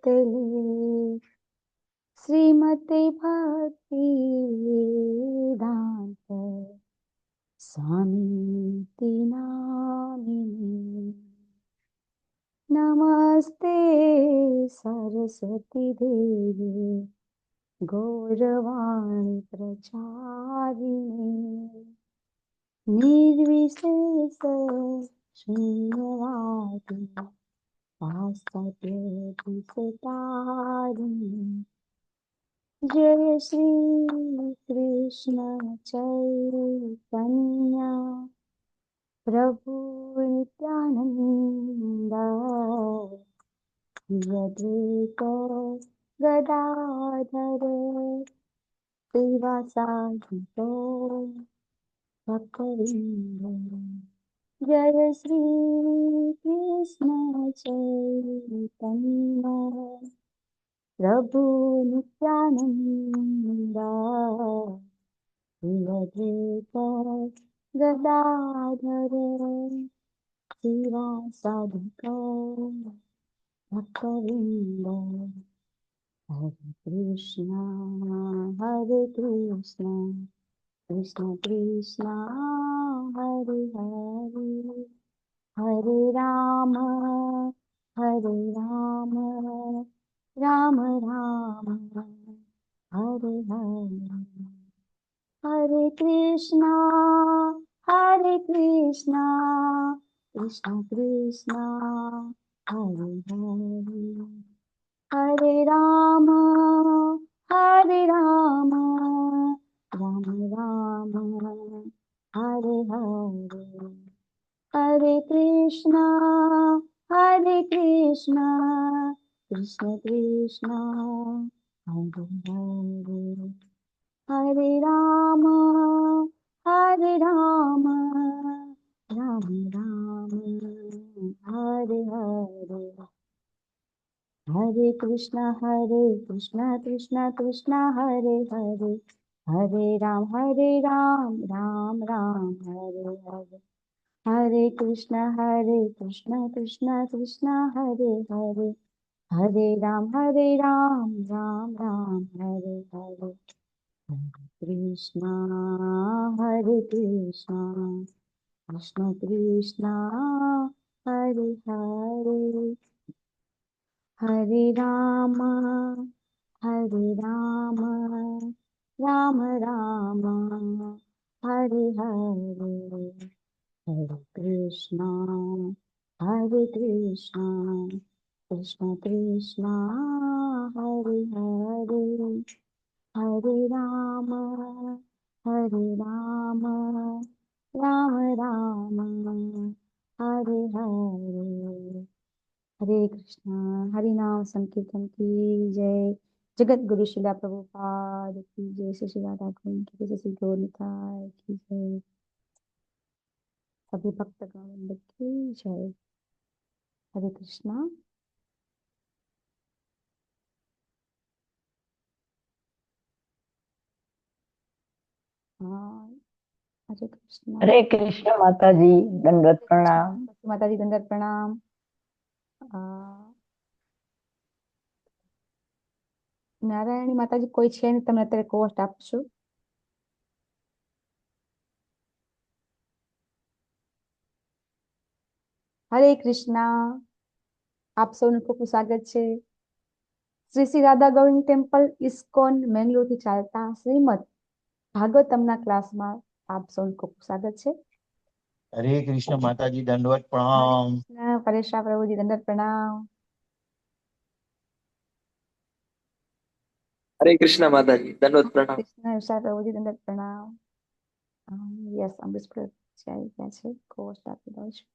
એટલે શ્રીમતે ભક્તિ વેદાંત સ્વામી નામિની. નમસ્તે સરસ્વતી દેવી ગૌરવાણી પ્રચારિણી નિર્વિશેષ શૂન્યવાદી પાશ્ચાત્યદિશતારિણી. જય શ્રી કૃષ્ણ ચૈતન્ય પ્રભુ નિત્યાનંદ અદ્વૈત ગદાધર શ્રીવાસાદિ ભક્તવૃંદ. જય શ્રી કૃષ્ણ ચૈતન્ય પ્રભુ નિત્યાનંદ અદ્વૈત ગદાધર શ્રીવાસાદિ ભક્તવૃંદ. હરે કૃષ્ણ કૃષ્ણ કૃષ્ણ હરે હરે, હરે રામ રામ રામ હરે હરે. હરે કૃષ્ણ કૃષ્ણ કૃષ્ણ હરે હરે, હરે રામ રામ રામ હરે હરે. હરે કૃષ્ણ કૃષ્ણ કૃષ્ણ હરે હરે, હરે રામ રામ રામ હરે હરે. હરે કૃષ્ણ કૃષ્ણ કૃષ્ણ હરે હરે, હરે રામ રામ હરે હરે. હરે કૃષ્ણ કૃષ્ણ કૃષ્ણ હરે હરે, હરે રામ રામ હરે હરે. હરે કૃષ્ણ કૃષ્ણ કૃષ્ણ હરે હરે, હરે રામ રામ હરે હરે. હરે કૃષ્ણ કૃષ્ણ કૃષ્ણ હરે હરે, હરે રામ રામ હરે હરે. હરે કૃષ્ણ. હરિનામ સંકીર્તન की जय. जगत गुरु शिला प्रभुपाद की जय. श्री राधा कुंड की जय. श्री गौरनिताय की जय. सभी भक्तगण की जय. हरे कृष्णा. हाँ, हरे कृष्णा. हरे कृष्ण माता जी, दंडवत प्रणाम. माता जी दंडवत प्रणाम. નારાયણી માતાજી કોઈ છે ને, તમને અત્યારે કોસ્ટ આપશું. હરે કૃષ્ણ. આપ સૌનું ખૂબ સ્વાગત છે. શ્રી રાધા ગોવિંદ ટેમ્પલ ઇસ્કોન મેંગલોર થી ચાલતા શ્રીમદ ભાગવતમના ક્લાસમાં આપ સૌનું ખૂબ સ્વાગત છે. હરે કૃષ્ણ માતાજી દંડવત પ્રણામ. પરેશા પ્રભુજી દંડવત પ્રણામ. હરે કૃષ્ણ માતાજી દંડવત પ્રણામ. કૃષ્ણ વિશા પ્રભુજી દંડવત પ્રણામ. યસ અમૃત આવી ગયા છે. કોસ્ટ આપી દઉં છું.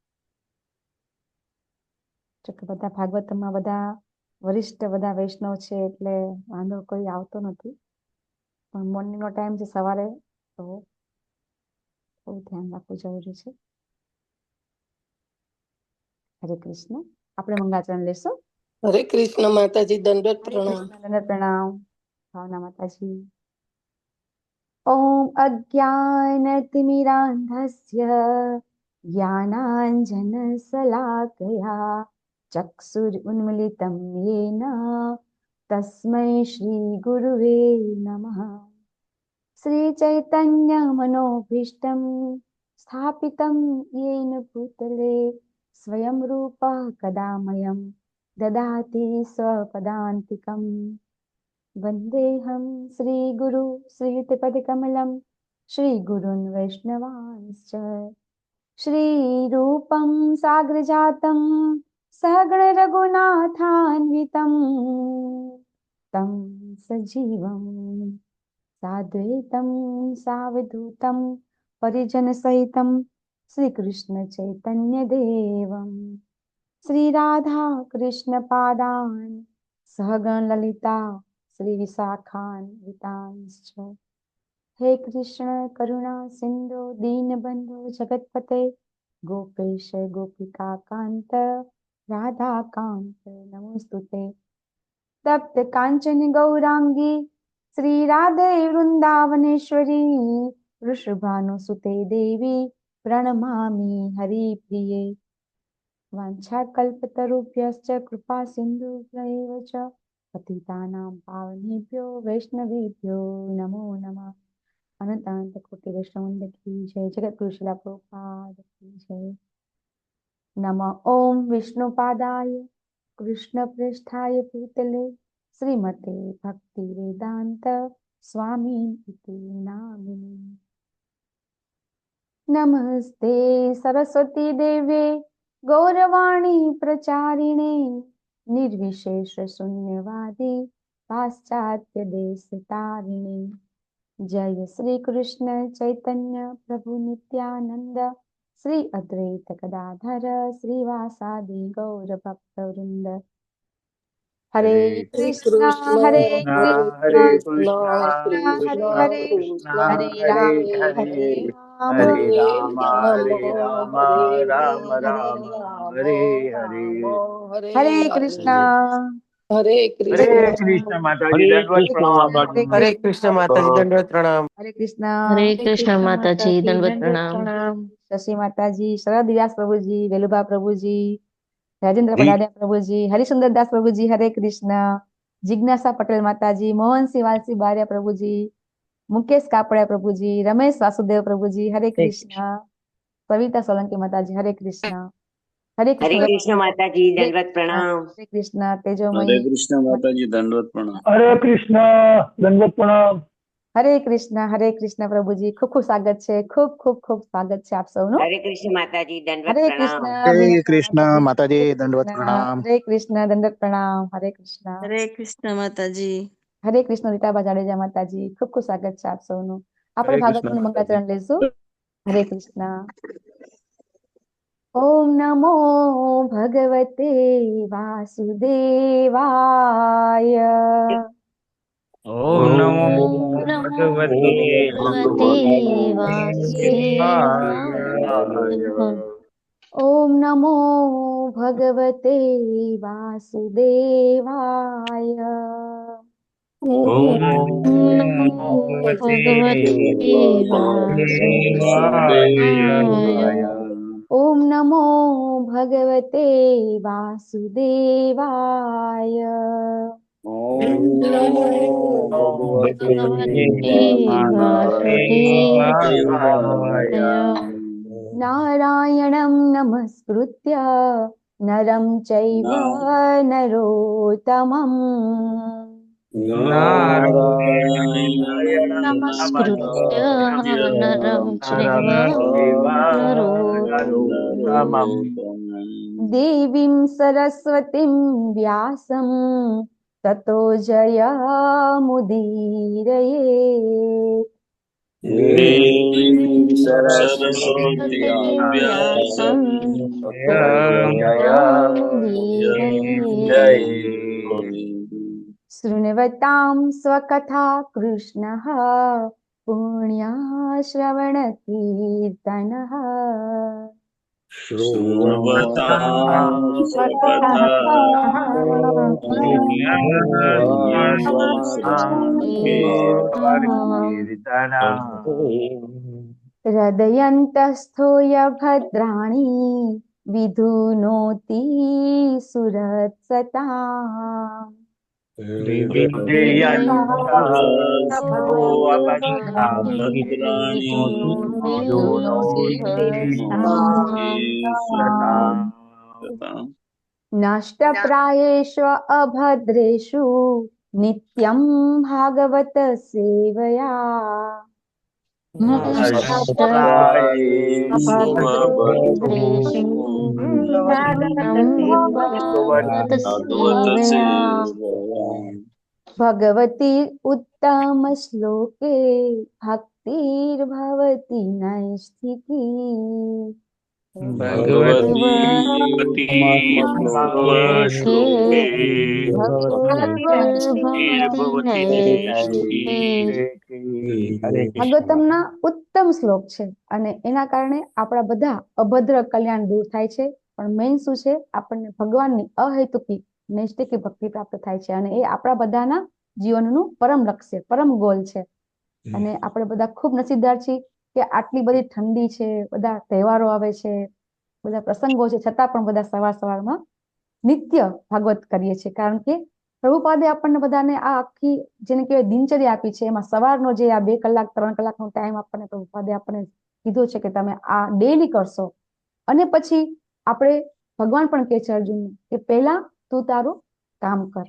જો કે બધા ભાગવતમાં બધા વરિષ્ઠ બધા વૈષ્ણવ છે એટલે વાંધો કોઈ આવતો નથી, પણ મોર્નિંગ નો ટાઈમ છે સવારે, તો થોડું ધ્યાન રાખવું જરૂરી છે. હરે કૃષ્ણ. આપણે મંગળાચરણ લેશું. હરે કૃષ્ણ માતાજી દંડવત હરે પ્રણામ. કૃષ્ણ દંડવત પ્રણામ. ભાવના માતાજી. ઓમ અજ્ઞાનતિમિરાંધસ્ય જ્ઞાનાંજનશલાકયા चक्षुरुन्मिलितं येन तस्मै श्रीगुरुवे नमः। श्रीचैतन्यमनोभीष्टं स्थापितं येन भूतले स्वयं रूपः कदा मह्यं ददाति स्वपदान्तिकं। वन्देऽहं श्रीगुरु श्रीयुतपदकमलं श्रीगुरून् वैष्णवांश्च श्रीरूपं साग्रजातं सगणरघुनाथान्वितं तं सजीवं साद्वैतं सावधूतं परिजनसहितं श्रीकृष्णचैतन्यदेवं श्रीराधा कृष्णपादान् सहगणललिता श्रीविशाखान्वितांश्च। हे कृष्ण करुणा सिंधु दीनबंधु जगतपते गोपेश गोपिका कांत राधा कांत नमोस्तुते। तप्त कांचन गौरांगी श्री राधे वृंदावनेश्वरी वृषभानुसुते देवी प्रणमामि हरिप्रिये। वाञ्छाकल्पतरुभ्यश्च कृपा सिन्धुभ्यैव च पतितानां पावनेभ्यो वैष्णवेभ्यो नमो नमः। अनंत अनंत कोटि वैष्णववृंद की जय। जगत गुरु श्रील प्रभुपाद की जय। नमः ओम विष्णुपादाय कृष्णप्रेष्ठाय भूतले श्रीमते भक्ति वेदांत स्वामी इति नामिने। नमस्ते सरस्वती देवे गौरवाणी प्रचारिणे निर्विशेष शून्यवादी पाश्चात्य देश तारिणे। जय श्री कृष्ण चैतन्य प्रभु नित्यानंद श्री अद्वैत गदाधर श्रीवासादि गौर भक्त वृंद। हरे कृष्णा हरे हरे कृष्णा कृष्ण कृष्णा कृष्ण हरे हरे कृष्ण हरे राम हरे हरे हरे राम हरे हरे राम राम हरे राम हरे राम राम राम राम हरे हरे। हरे हरे कृष्णा हरे हरे हरे हरे कृष्ण कृष्ण कृष्णा माता जी हरे दंडवत कृष्ण प्रणाम। माता हरे जी। हरे कृष्णा कृष्ण हरे माता जी कृष्णा दंडवत प्रणाम। हरे कृष्णा हरे हरे कृष्ण कृष्णा माता माता जी जी दंडवत दंडवत प्रणाम। प्रणाम। शशि माता जी शरद व्यास प्रभु जी वेलुबा प्रभु जी राजेंद्र जी पडारिया प्रभु जी हरिसुंदर दास प्रभु जी हरे कृष्णा। जिज्ञासा पटेल माता जी मोहन सिंह वालसी बारिया प्रभु जी मुकेश कापड़िया प्रभु जी रमेश वासुदेव प्रभु जी हरे कृष्णा। सविता सोलंकी माता जी हरे कृष्णा। हरे हरे कृष्ण कृष्ण माता जी हरे दंडवत कृष्णा प्रणाम। हरे कृष्णा हरे तेजोमयी कृष्ण माता जी दंडवत प्रणाम। हरे कृष्ण दंडवत प्रणाम। हरे कृष्ण प्रभु जी खूब खूब स्वागत है। खूब खूब खूब स्वागत है आप सबનું। हरे कृष्ण माता जी दंडवत हरे कृष्ण प्रणाम। हरे मीनाक्षी कृष्ण माता जी माता जी हरे दंडवत कृष्ण प्रणाम। हरे कृष्ण दंडक प्रणाम हरे कृष्ण। हरे कृष्ण माता जी। हरे कृष्ण રીટાબા જાડેજા માતાજી ખૂબ ખૂબ સ્વાગત છે આપ સૌનું। આપણે हरे कृष्ण ભાગવતનું माता जी। મંગળાચરણ લઈશું। હરે कृष्ण। ओम नमो भगवते वासुदेवाय। ओम ओम नमो ओम नमो भगवते भगवते वासुदेवाय। वासुदेवाय। ओम नमो भगवते वासुदेवाय। ओम ओम नमो नमो भगवते भगवते वासुदेवाय। वासुदेवाय। ओम नमो भगवते वासुदेवाय। ओम नमो भगवते भगवते वासुदेवाय। वासुदेवाय। नारायणं नमस्कृत्य नरं चैव नरोत्तमम्। नारायणं नमस्कृत्य नमस्कृत्य नरं चैव नरं चैव नरोत्तमम्। नरोत्तमम्। देवीं सरस्वतीं व्यासं ततो जयमुदीरये। देवीं सरस्वतीं सरस्वतीं व्यासं ततो जयमुदीरये। जय। शृण्वतां स्वकथा कृष्णः पुण्याश्रवणकीर्तनः। श्रोमता स्वकथा कीर्तना। हृदयन्तस्थो भद्राणि વિધુનોતિ સુરત સતા નષ્ટપ્રાયેષુ અભદ્રેષુ નિત્યમ ભાગવત સેવયા ભગવતી ઉત્તમ શ્લોકે ભક્તિર્ભવતી નૈષ્ઠિકી ભાગવતમના ઉત્તમ શ્લોક છે અને એના કારણે આપણા બધા અભદ્ર કલ્યાણ દૂર થાય છે. પણ મેઇન શું છે, આપણને ભગવાનની અહેતુકી નૈષ્ઠિકી ભક્તિ પ્રાપ્ત થાય છે અને એ આપણા બધાના જીવનનું પરમ લક્ષ્ય, પરમ ગોલ છે. અને આપણે બધા ખૂબ નસીબદાર છીએ કે આટલી બધી ઠંડી છે, બધા તહેવારો આવે છે, બધા પ્રસંગો છે, છતાં પણ બધા સવારમાં નિત્ય ભાગવત કરીએ છીએ. કારણ કે પ્રભુપાદે આપણને બધાને આ આખી જેને કહેવાય દિનચર્યા આપી છે, એમાં સવારનો જે આ 2 કલાક 3 કલાકનો ટાઈમ આપણને પ્રભુપાદે આપણને કીધો છે કે તમે આ ડેલી કરશો. અને પછી આપણે ભગવાન પણ કહે છે અર્જુનને કે પહેલા તું તારું કામ કર,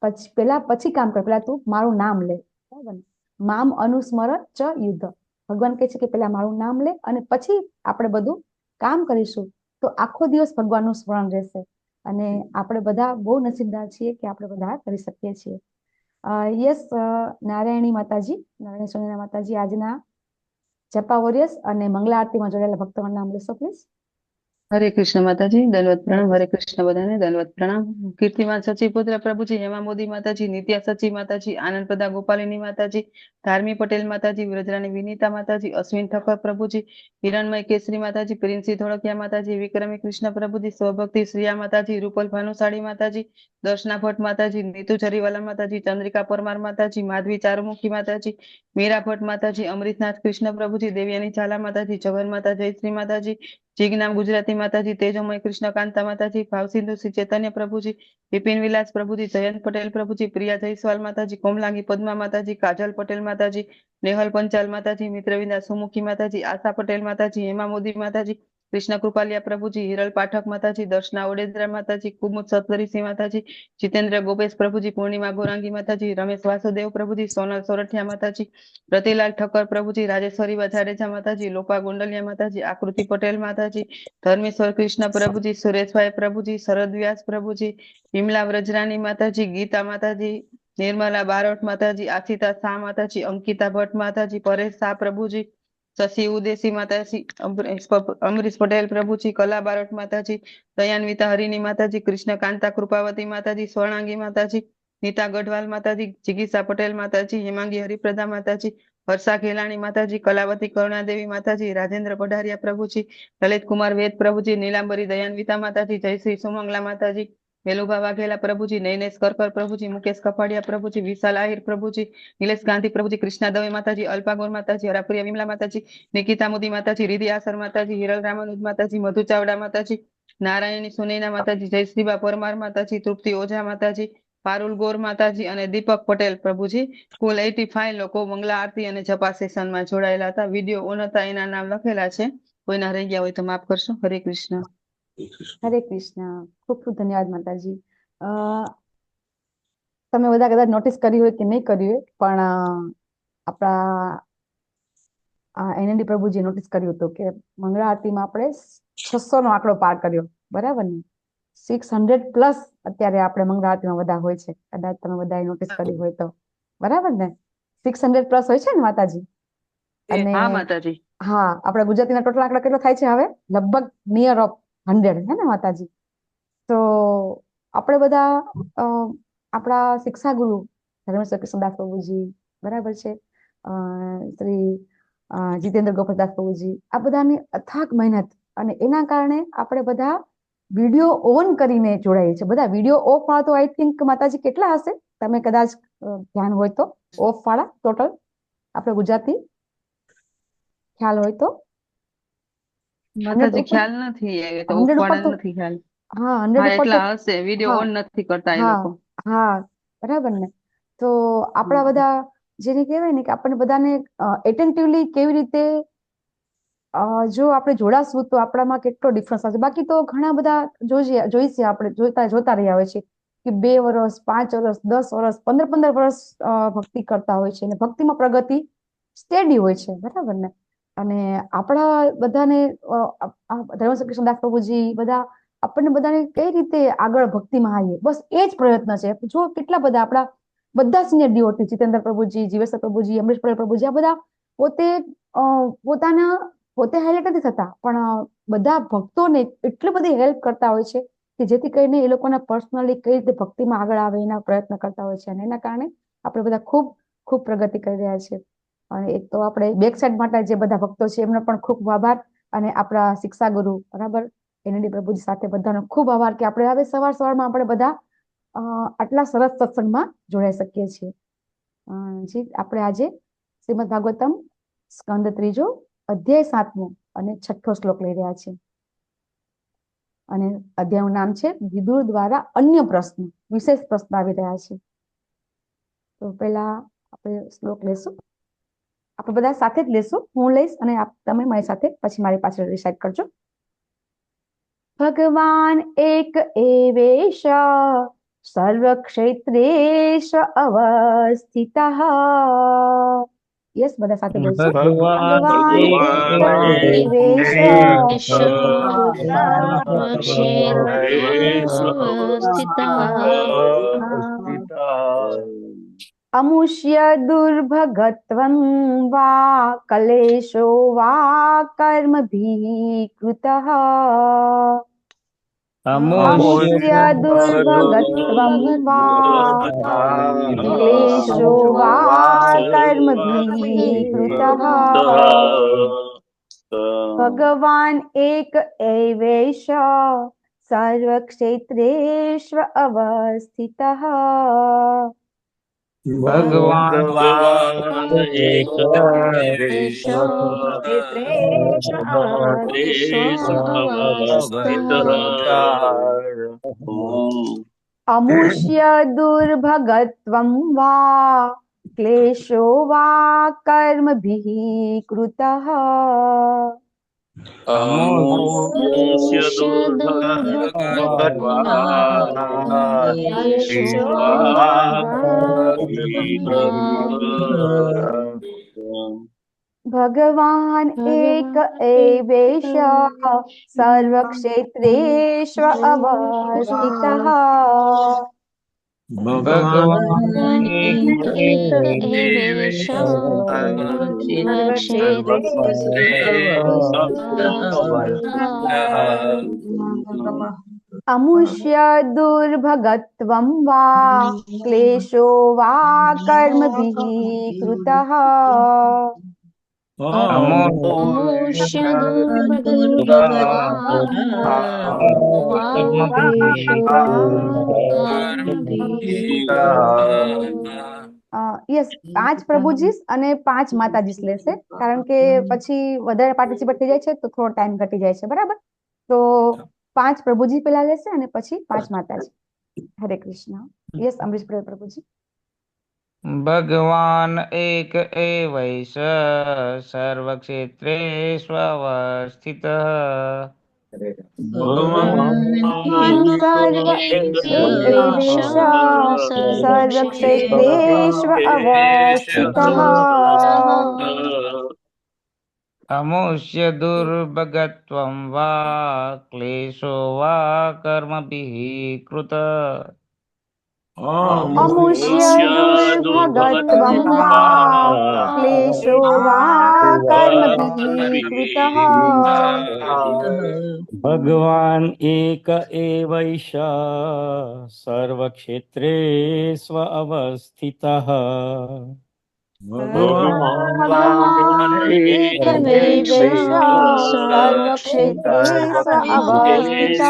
પછી કામ કર, પહેલા તું મારું નામ લે. બરાબર ને? મામ અનુસ્મર ચ યુદ્ધ. ભગવાન કહે છે કે પહેલા મારું નામ લે અને પછી આપણે બધું કામ કરીશું તો આખો દિવસ ભગવાનનું સ્મરણ રહેશે. અને આપણે બધા બહુ નસીબદાર છીએ કે આપણે બધા કરી શકીએ છીએ. યસ, નારાયણી માતાજી, નારાયણ સોનીના માતાજી આજના જપા વોરિયર્સ અને મંગલા આરતીમાં જોડાયેલા ભક્તોના નામ લેશો પ્લીઝ. હરે કૃષ્ણ માતાજી, દંડવત પ્રણામ. હરે કૃષ્ણ બધાને દંડવત પ્રણામ. કીર્તિમાન સચિપુત્ર પ્રભુજી, હેમા મોદી માતાજી, નિત્યા સચી માતાજી, આનંદ પ્રદા ગોપાલિની માતાજી, ધાર્મી પટેલ માતાજી, વ્રજરાની વિનીતા માતાજી, અશ્વિન ઠક્કર પ્રભુજી, હિરણમય કેસરી માતાજી, પ્રિન્સી ધોળકિયા માતાજી, વિક્રમી કૃષ્ણ પ્રભુજી, સ્વભક્તિ શ્રીયા માતાજી, રૂપલ ભાનુશાળી માતાજી, દર્શના ભટ્ટ માતાજી, નીતુ જરીવાલા માતાજી, ચંદ્રિકા પરમાર માતાજી, માધવી ચારુમુખી માતાજી, મીરા ભટ્ટ માતાજી, અમૃતનાથ કૃષ્ણ પ્રભુજી, દેવ્યાની ઝાલા માતાજી, જગન માતા જયશ્રી માતાજી, જીજ્ઞામ ગુજરાતી માતાજી, તેજોમય કૃષ્ણકાંતા માતાજી, ભાવસિંધુ શ્રી ચૈતન્ય પ્રભુજી, બિપિન વિલાસ પ્રભુજી, જયંત પટેલ પ્રભુજી, પ્રિયા જયસ્વાલ માતાજી, કોમલાંગી પદ્મા માતાજી, કાજલ પટેલ માતાજી, નેહલ પંચાલ માતાજી, મિત્રવિંદા સુમુખી માતાજી, આશા પટેલ માતાજી, હેમા મોદી માતાજી, કૃષ્ણ કૃપાલિયા પ્રભુજી, હિરલ પાઠક માતાજી, દર્શના ઓડેદરા માતાજી, કુમુદ સત્વરીસિંહ માતાજી, જીતેન્દ્ર ગોપેશ પ્રભુજી, પૂર્ણિમા ગોરાંગી માતાજી, રમેશ વાસુદેવ પ્રભુજી, સોનલ સોરઠિયા માતાજી, રતિલાલ ઠક્કર પ્રભુજી, રાજેશ્વરી જાડેજા માતાજી, લોપા ગોંડલિયા માતાજી, આકૃતિ પટેલ માતાજી, ધર્મેશ્વર કૃષ્ણ પ્રભુજી, સુરેશભાઈ પ્રભુજી, શરદ વ્યાસ પ્રભુજી, વિમલા વ્રજરાની માતાજી, ગીતા માતાજી, નિર્મલા બારોટ માતાજી, આશિતા શાહ માતાજી, અંકિતા ભટ્ટ માતાજી, પરેશ શાહ પ્રભુજી, શશી ઉદેશી માતાજી, અમરીશ પટેલ પ્રભુજી, કલા બારોટ માતાજી, દયાન્વિતા હરિની માતાજી, કૃષ્ણકાંતા કૃપાવતી માતાજી, સ્વર્ણાંગી માતાજી, નીતા ગઢવાલ માતાજી, જિગીસા પટેલ માતાજી, હેમાંગી હરિપ્રદા માતાજી, હર્ષા ઘેલાણી માતાજી, કલાવતી કરુણાદેવી માતાજી, રાજેન્દ્ર પઢારિયા પ્રભુજી, લલિત કુમાર વેદ પ્રભુજી, નીલાંબરી દયાન્વિતા માતાજી, જયશ્રી સુમંગલા માતાજી, વેલુભા વાઘેલા પ્રભુજી, નૈનેશ કરકર પ્રભુજી, મુકેશ કપાડિયા પ્રભુજી, વિશાલ આહિર પ્રભુજી, નિલેશ ગાંધી પ્રભુજી, કૃષ્ણા દવે માતાજી, અલ્પાગોર માતાજી, હરાપ્રિયા વિમલા માતાજી, નિકિતા મોદી માતાજી, રીધિ આસર માતાજી, હિરલ રામાનુજ માતાજી, મધુ ચાવડા માતાજી, નારાયણી સુનૈના માતાજી, જયશ્રીબા પરમાર માતાજી, તૃપ્તિ ઓઝા માતાજી, પારુલ ગોર માતાજી અને દીપક પટેલ પ્રભુજી, કુલ 85 લોકો મંગલા આરતી અને જપા સેશનમાં જોડાયેલા હતા. વિડીયો ઓન હતા એના નામ લખેલા છે, કોઈના રહી ગયા હોય તો માફ કરશો. હરે કૃષ્ણ. હરે કૃષ્ણ. ખૂબ ખૂબ ધન્યવાદ માતાજી. તમે બધા કદાચ નોટિસ કરી હોય કે નહીં કરી હોય, પણ આપણા એનએનડી પ્રભુજી નોટિસ કર્યું હતું કે મંગળા આરતીમાં આપણે 600 નો આંકડો પાર કર્યો. બરાબર ને? 600+ અત્યારે આપણે મંગળા આરતીમાં બધા હોય છે. કદાચ તમે બધાએ નોટિસ કર્યું હોય તો. બરાબર ને? 600+ હોય છે ને માતાજી? અને હા માતાજી. હા, આપણા ગુજરાતીના ટોટલ આંકડા કેટલો થાય છે હવે? લગભગ નિયર ઓફ 100, હે ને માતાજી? તો આપણે બધા આપણા શિક્ષા ગુરુ ધર્મેશ્વર કૃષ્ણદાસ પ્રભુજી, બરાબર છે, શ્રી જીતેન્દ્ર ગોપાલદાસ પ્રભુજી, આ બધાની અથાગ મહેનત અને એના કારણે આપણે બધા વિડીયો ઓન કરીને જોડાઈએ છીએ. બધા વિડીયો ઓફ વાળા તો આઈ થિંક માતાજી કેટલા હશે? તમે કદાચ ધ્યાન હોય તો ઓફ વાળા ટોટલ આપણે ગુજરાતી ખ્યાલ હોય તો માતાજી 100 ખ્યાલ નથી, એ તો 100 ઉપર ઉપવાના તો નથી ખ્યાલ. હા હા 100 ઉપર તો એટલા હશે, વિડીયો હા ઓન નથી કરતા એ હા લોકો. હા બરાબર ને. તો આપણા બધા જેને કહેવાય ને કે આપણને બધાને એટેન્ટિવલી કેવી રીતે જો આપણે જોડાશું તો આપણામાં કેટલો ડિફરન્સ આવશે. બાકી તો ઘણા બધા જોઈશે આપણે જોતા રહ્યા હોય છે કે 2 વર્ષ 5 વર્ષ 10 વર્ષ 15 વર્ષ ભક્તિ કરતા હોય છે અને ભક્તિમાં પ્રગતિ સ્ટેડી હોય છે બરાબર ને. અને આપણા બધાને ધર્મસર કૃષ્ણદાસ પ્રભુજી બધા આપણને બધાને કઈ રીતે આગળ ભક્તિમાં આવીએ, બસ એ જ પ્રયત્ન છે. જો કેટલા બધા આપણા બધા સિનિયર ડીઓટી જીતેન્દ્ર પ્રભુજી, જીવેશ્વર પ્રભુજી, અમરીશ પટેલ પ્રભુજી, આ બધા પોતે પોતાના પોતે હાઇલાઇટ નથી થતા પણ બધા ભક્તોને એટલી બધી હેલ્પ કરતા હોય છે કે જેથી કરીને એ લોકોના પર્સનલી કઈ રીતે ભક્તિમાં આગળ આવે એના પ્રયત્ન કરતા હોય છે. અને એના કારણે આપણે બધા ખૂબ ખૂબ પ્રગતિ કરી રહ્યા છે. અને એક તો આપણે બેક સાઈડ માટે જે બધા ભક્તો છે એમનો પણ ખૂબ આભાર. અને આપણા શિક્ષા ગુરુ બરાબર એનડી પ્રભુજી સાથે બધાનો ખૂબ આભાર કે આપણે હવે સવારમાં આપણે બધા આટલા સરસ સત્સંગમાં જોડાઈ શકીએ છીએ. જી આપણે આજે શ્રીમદ ભાગવતમ સ્કંદ 3 અધ્યાય 7 અને 6 શ્લોક લઈ રહ્યા છે. અને અધ્યાયનું નામ છે વિદુર દ્વારા અન્ય પ્રશ્ન, વિશેષ પ્રશ્ન આવી રહ્યા છે. તો પહેલા આપણે શ્લોક લેશું, આપણે બધા સાથે જ લેશું. હું લઈશ અને તમે મારી સાથે પછી મારી પાછળ રિસાઇટ કરજો. ભગવાન એક એવેશ સર્વક્ષેત્રેષ અવસ્થિતઃ. યસ, બધા સાથે બોલશું. ભગવાન એક એવેશ સર્વક્ષેત્રેષુ અમુષ્ય દુર્ભગત્વં વા કલેશો વા કર્મભિઃ કૃતઃ. અમુષ્ય દુર્ભગત્વં વા ક્લેશો વા કર્મભિઃ કૃતઃ. ભગવાન એક એવેશ સર્વક્ષેત્રેષુ અવસ્થિતઃ. ભગવાન એક અમુષ્ય દુર્ભગત્વં વા ક્લેશો વા કર્મભિઃ કૃતઃ. અમુષ્ય દુર્ભગત્વં ભગવાન એક એવેશ સર્વક્ષેત્રેષુ અવસ્થિતઃ. ભગવાન એક એવેશ અમુષ્ય દુર્ભગત્વં વા ક્લેશો વા કર્મભિઃ કૃતઃ. અમુષ્ય યસ, 5 પ્રભુજીસ અને 5 માતાજીસ લેશે કારણ કે પછી વધારે પાર્ટિસિપેટ થઈ જાય છે તો થોડો ટાઈમ ઘટી જાય છે બરાબર. તો 5 પ્રભુજી પેલા લેશે અને પછી 5 માતાજી. હરે કૃષ્ણ. યસ, અમરીશ પ્રભુજી. ભગવાન એક એવૈષ સર્વક્ષેત્રેષુ અવસ્થિતઃ. સર્વક્ષેત્રેષુ અવસ્થિતઃ. અમુષ્ય દુર્ભગત્વં વા ક્લેશો વા કર્મભિઃ કૃતઃ. અમુષ્ય દુર્ભગત્વં વા ક્લેશો વા કર્મભિઃ કૃતઃ. ભગવાન એક એવૈષ સર્વક્ષેત્રેષુ અવસ્થિતઃ. ભગવાન એક એવેશ સર્વક્ષેત્રેષુ અવસ્થિતઃ.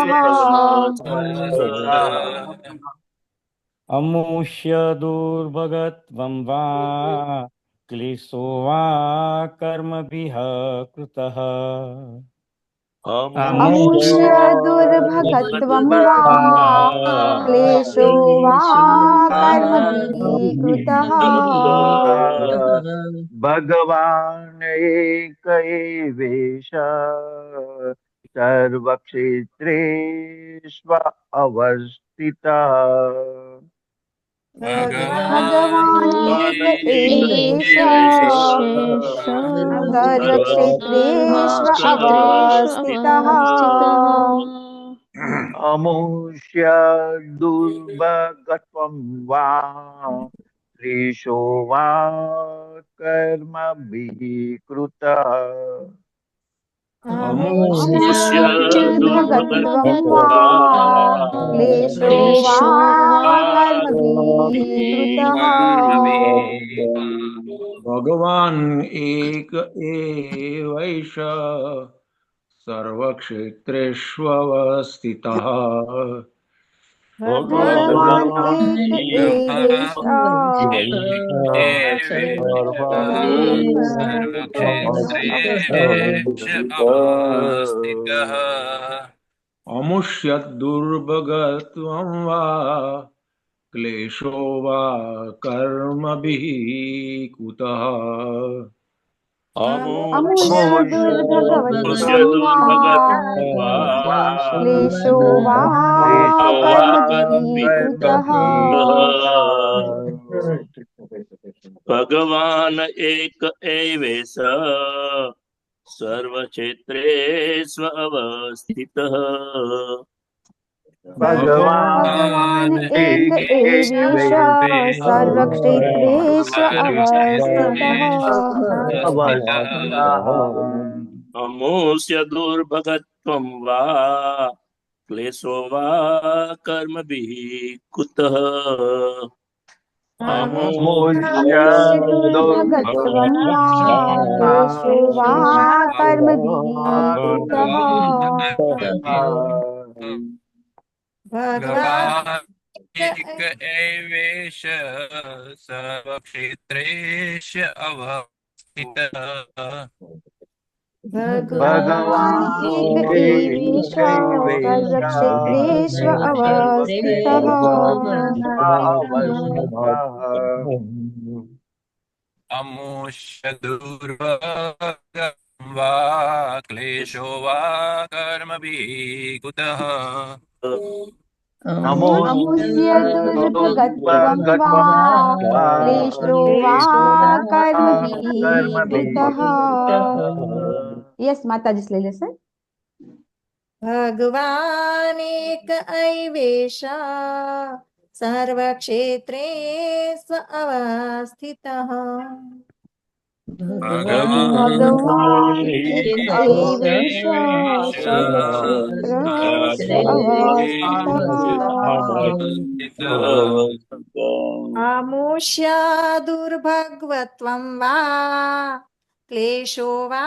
અમુષ્ય દુર્ભગત્વં વા ક્લેશો વા કર્મભિઃ કૃતઃ. अमुष्य दुर्भगत्वं वा क्लेशो वा कर्मभिः कृतः भगवान एक एवेश सर्वक्षेत्रेष्व अवस्थितः भगवान् एक एवेश सर्वक्षेत्रेष्व अवस्थितः अमुष्य दुर्भगत्वं वा क्लेशो वा कर्मभिः कृतः अमुष्य दुर्भगत्वं वा क्लेशो वा कर्मभिः कृतः भगवान् एक एवैष सर्वक्षेत्रेष्वस्थितः भगवान् एक एवेश अमुष्य दुर्भगत्वं वा क्लेशो वा कर्मभिः कुतः अमुष्य दुर्भगवत्वं वा क्लेशो वा कर्मभिः कुतः भगवान एक एवेश सर्वक्षेत्रेषु अवस्थितः भगवान् एक एवेश सर्वक्षेत्रेषु अवस्थितः अमुष्य दुर्भगत्वं वा क्लेशो वा कर्मभिः कुतः अमुष्य दुर्भगत्वं वा क्लेशो वा कर्मभिः कृतः भगवान् एक एवेश सर्वक्षेत्रेषु अवस्थितः भगवान् एक एवेश सर्वक्षेत्रेषु अवस्थितः अमुष्य दुर्भगं वा क्लेशो वा कर्मभिः कुतः अमुष्य दुर्भगत्वं वा क्लेशो वा कर्मभिः कृतः यस माताजी ले ले सर भगवान् एक एवेश सर्वक्षेत्रेषु अवस्थितः भगवान् एक एवेश सर्वक्षेत्रेषु अवस्थितः अमुष्य दुर्भगवत्वं वा क्लेशो वा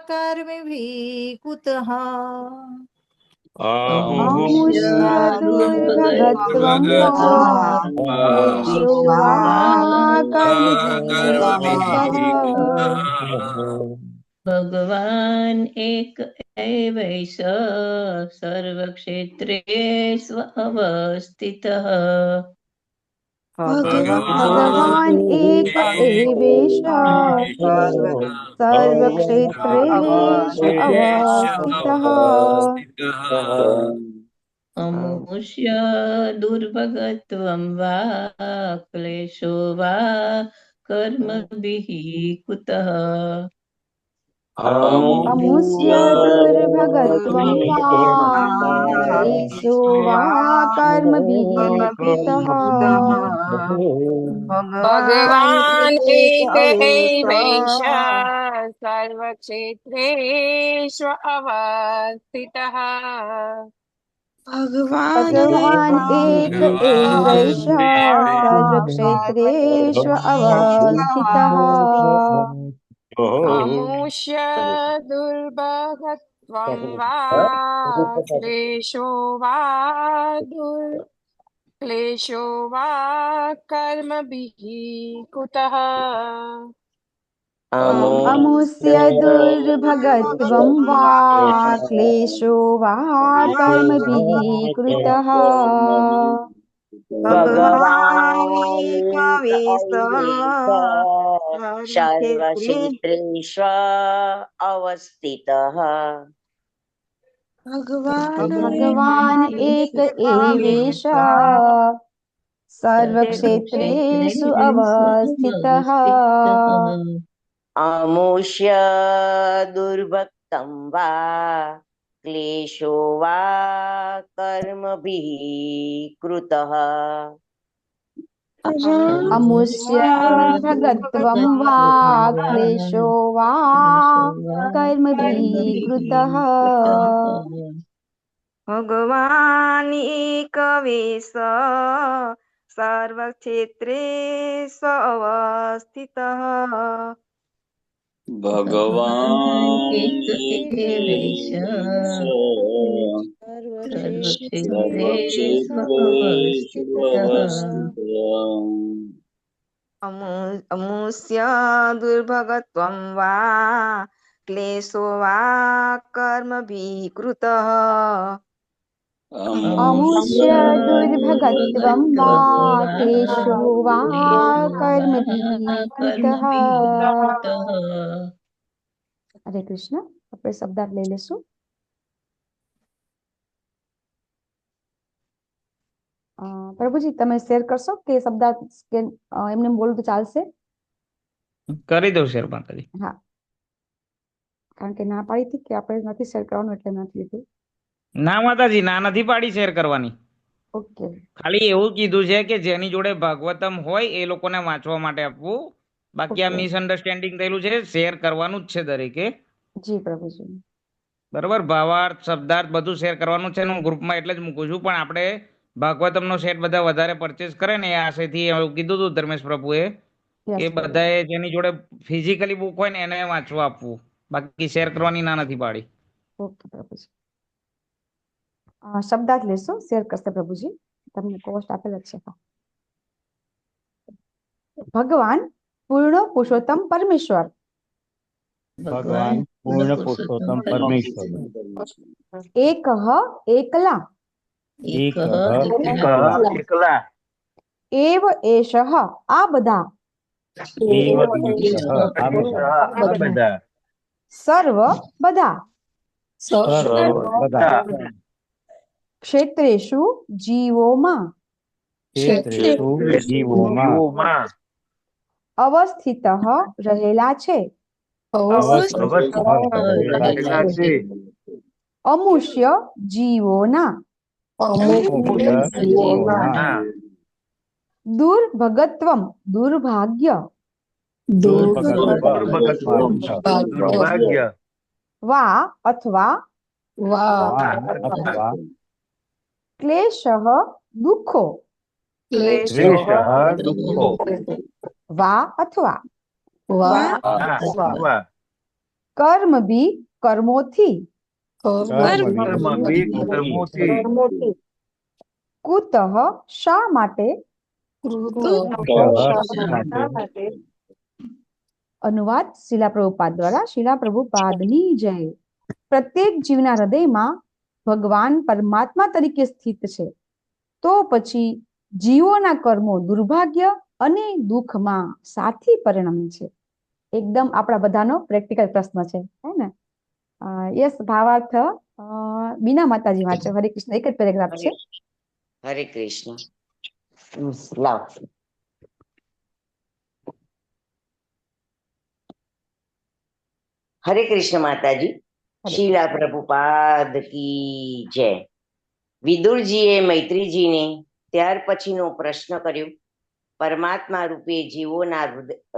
कर्मभिः कुतः अमुष्य दुर्भगत्वं वा क्लेशो वा कर्मभिः कुतः भगवान् एक एवैष सर्वक्षेत्रेषु अवस्थितः भगवान् एक एवेश सर्वक्षेत्रेषु अवस्थितः अमुष्य दुर्भगत्वं वा क्लेशो वा कर्मभिः कुतः अमुष्य दुर्भगत्वं वा क्लेशो वा कर्मभिः कृतः भगवान् एक एवैष सर्वक्षेत्रेषु अवस्थितः भगवान् एक एवैष सर्वक्षेत्रेषु अवस्थितः अमुष्य दुर्भगत्वं वा क्लेशो वा क्लेशो वा कर्मभिः कुतः अमुष्य दुर्भगत्वं वा क्लेशो वा कर्मभिः कृतः सर्वक्षेत्रेषु अवस्थितः भगवान् एक एवेश सर्वक्षेत्रेषु अवस्थितः अमुष्य दुर्भक्तं वा क्लेशो वा कर्मभिः कृतः अमुष्य दुर्भगत्वं वा क्लेशो वा कर्मभिः कृतः भगवान् एकवेश सर्वक्षेत्रेषु अवस्थितः भगवान् एकेवेश सर्वक्षेत्रेषु अवस्थितः अमुष्य दुर्भगत्वं वा क्लेशो वा कर्मभिः कृतः अमुष्य दुर्भगत्वं वा क्लेशो वा कर्मभिः कृतः हरे कृष्ण આપણે શબ્દાર્થ લઈ લેશું પ્રભુજી તમે શેર કરશો કે શબ્દાર્થ કે એમને બોલું તો ચાલશે કરી દઉં શેર માતાજી. હા કારણ કે ના પાડી હતી કે આપણે નથી શેર કરવાનું એટલે નથી લીધું. ના માતાજી ના નથી પાડી શેર કરવાની. ઓકે ખાલી એવું કીધું છે કે જેની જોડે ભાગવતમ હોય એ લોકોને વાંચવા માટે આપવું. બાકી આ મિસઅન્ડરસ્ટેન્ડિંગ થયેલું છે, શેર કરવાનું જ છે દરેકે. જી પ્રભુજી બરોબર, ભાવાર્થ શબ્દાર્થ બધું શેર કરવાનું છે. હું ગ્રુપમાં એટલે જ મૂકું છું, પણ આપણે ભાગવતમનો સેટ બધા વધારે પરચેસ કરે ને એ આશયથી એવું કીધું હતું ધર્મેશ પ્રભુએ કે બધાએ જેની જોડે ફિઝિકલી બુક હોય ને એને વાંચવા આપવું. બાકી શેર કરવાની ના નથી પાડી. ઓકે પ્રભુજી શબ્દાર્થ લેશો શેર કરશે પ્રભુજી તમને કોસ્ટ આપેલ જ છે. ભગવાન પૂર્ણ પુરુષોત્તમ પરમેશ્વર ભગવાન પૂર્ણ પુરુષોત્તમ પરમેશ્વર એકઃ એકલા એકલા એવ એષઃ આ બધા સર્વ બધા ક્ષેત્રેષુ જીવોમાં અવસ્થિતઃ રહેલા છે. અમુષ્ય જીવોના દુર્ભગત્વમ દુર્ભાગ્ય વા અથવા ક્લેશઃ દુઃખો વા અથવા કર્મભી કર્મોથી કુતઃ શા માટે અનુવાદ શીલા પ્રભુપાદ દ્વારા. શીલા પ્રભુપાદની જય. પ્રત્યેક જીવના હૃદયમાં ભગવાન પરમાત્મા તરીકે સ્થિત છે, તો પછી જીવોના કર્મો દુર્ભાગ્ય અને દુઃખમાં સાથી પરિણમે છે. એકદમ આપણા બધાનો પ્રેક્ટિકલ પ્રશ્ન છે, હે ને? યસ ભાવાર્થ બીના માતાજી વાંચો. હરે કૃષ્ણ. એક જ પેરેગ્રાફ છે. હરે કૃષ્ણ. લાવ. હરે કૃષ્ણ માતાજી. શીલા પ્રભુપાદ કી જય. વિદુરજીએ મૈત્રીજીને ત્યાર પછીનો પ્રશ્ન કર્યો, પરમાત્મા રૂપે જીવોના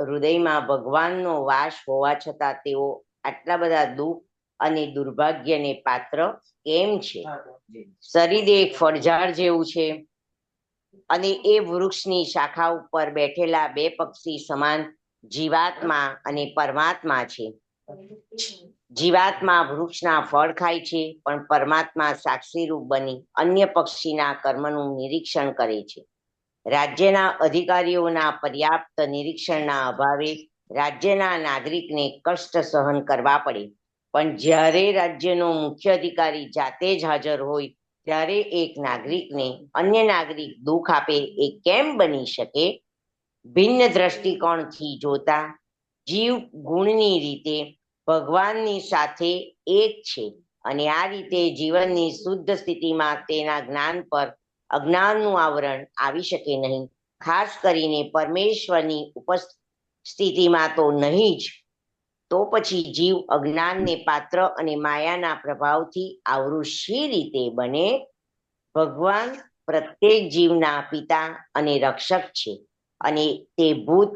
હૃદયમાં ભગવાનનો વાસ હોવા છતાં તેઓ આટલા બધા દુઃખ અને દુર્ભાગ્યને પાત્ર કેમ છે? શરીર એક ફળઝાડ જેવું છે અને એ વૃક્ષની શાખા ઉપર બેઠેલા બે પક્ષી સમાન જીવાત્મા અને પરમાત્મા છે. જીવાત્મા વૃક્ષના ફળ ખાય છે, પણ પરમાત્મા સાક્ષીરૂપ બની અન્ય પક્ષીના કર્મનું નિરીક્ષણ કરે છે. રાજ્યના અધિકારીઓના પર્યાપ્ત નિરીક્ષણના અભાવે રાજ્યના નાગરિકને કષ્ટ સહન કરવા પડે. પણ જ્યારે રાજ્યનો મુખ્ય અધિકારી જાતે જ હાજર હોય ત્યારે એક નાગરિકને અન્ય નાગરિક દુઃખ આપે એ કેમ બની શકે? ભિન્ન દ્રષ્ટિકોણથી જોતા જીવ ગુણની રીતે ભગવાનની સાથે એક છે અને આ રીતે જીવનની શુદ્ધ સ્થિતિમાં તેના જ્ઞાન પર અજ્ઞાનનું આવરણ આવી શકે નહીં. ખાસ કરીને પરમેશ્વરની ઉપસ્થિતિમાં તો નહીં જ. તો પછી જીવ અજ્ઞાનને પાત્ર અને માયાના પ્રભાવથી આવરું શી રીતે બને? ભગવાન પ્રત્યેક જીવના પિતા અને રક્ષક છે અને તે ભૂત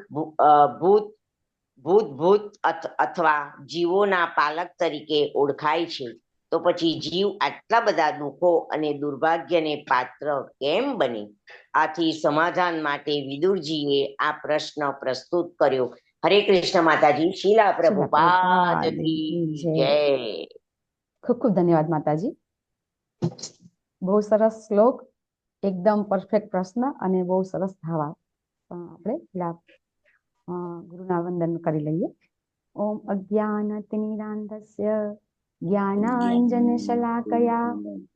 અથવા જીવોના પાલક તરીકે ઓળખાય છે. તો પછી જીવ આટલા બધા દુઃખો અને દુર્ભાગ્યને પાત્ર કેમ બને? આથી સમાધાન માટે વિદુરજીએ આ પ્રશ્ન પ્રસ્તુત કર્યો. હરે કૃષ્ણ માતાજી. શીલા પ્રભુપાદ કી જય. ખૂબ ખૂબ ધન્યવાદ માતાજી. બહુ સરસ શ્લોક, એકદમ પરફેક્ટ પ્રશ્ન અને બહુ સરસ ભાવાર્થ. આપણે ગુરુના વંદન કરી લઈએ. ઓમ અજ્ઞાનતિમિરાન્ધસ્ય જ્ઞાનાંજન શલાકયા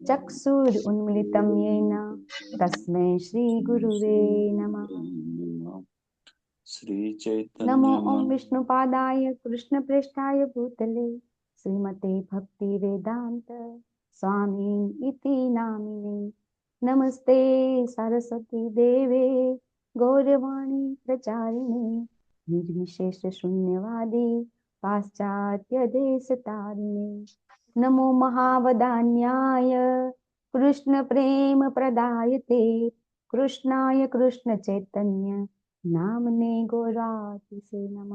ચક્ષુર ઉન્મિલિતમ યેન તસ્मै શ્રી ગુરુવે નમઃ. નમો ઓમ વિષ્ણુપાદાય કૃષ્ણપ્રેષ્ઠાય ભૂતલે શ્રીમતે ભક્તિ વેદાંત સ્વામી ઇતિ નામિને. નમસ્તે સરસ્વતી દેવે ગૌરવાણી પ્રચારિણે નિર્વિશેષ શૂન્યવાદી પાશ્ચાત્ય દેશ તારિણે. નમો મહાવદાન્યાય કૃષ્ણ પ્રેમ પ્રદાયતે કૃષ્ણાય કૃષ્ણ ચૈતન્ય નામને ગોરાતિસે નમઃ.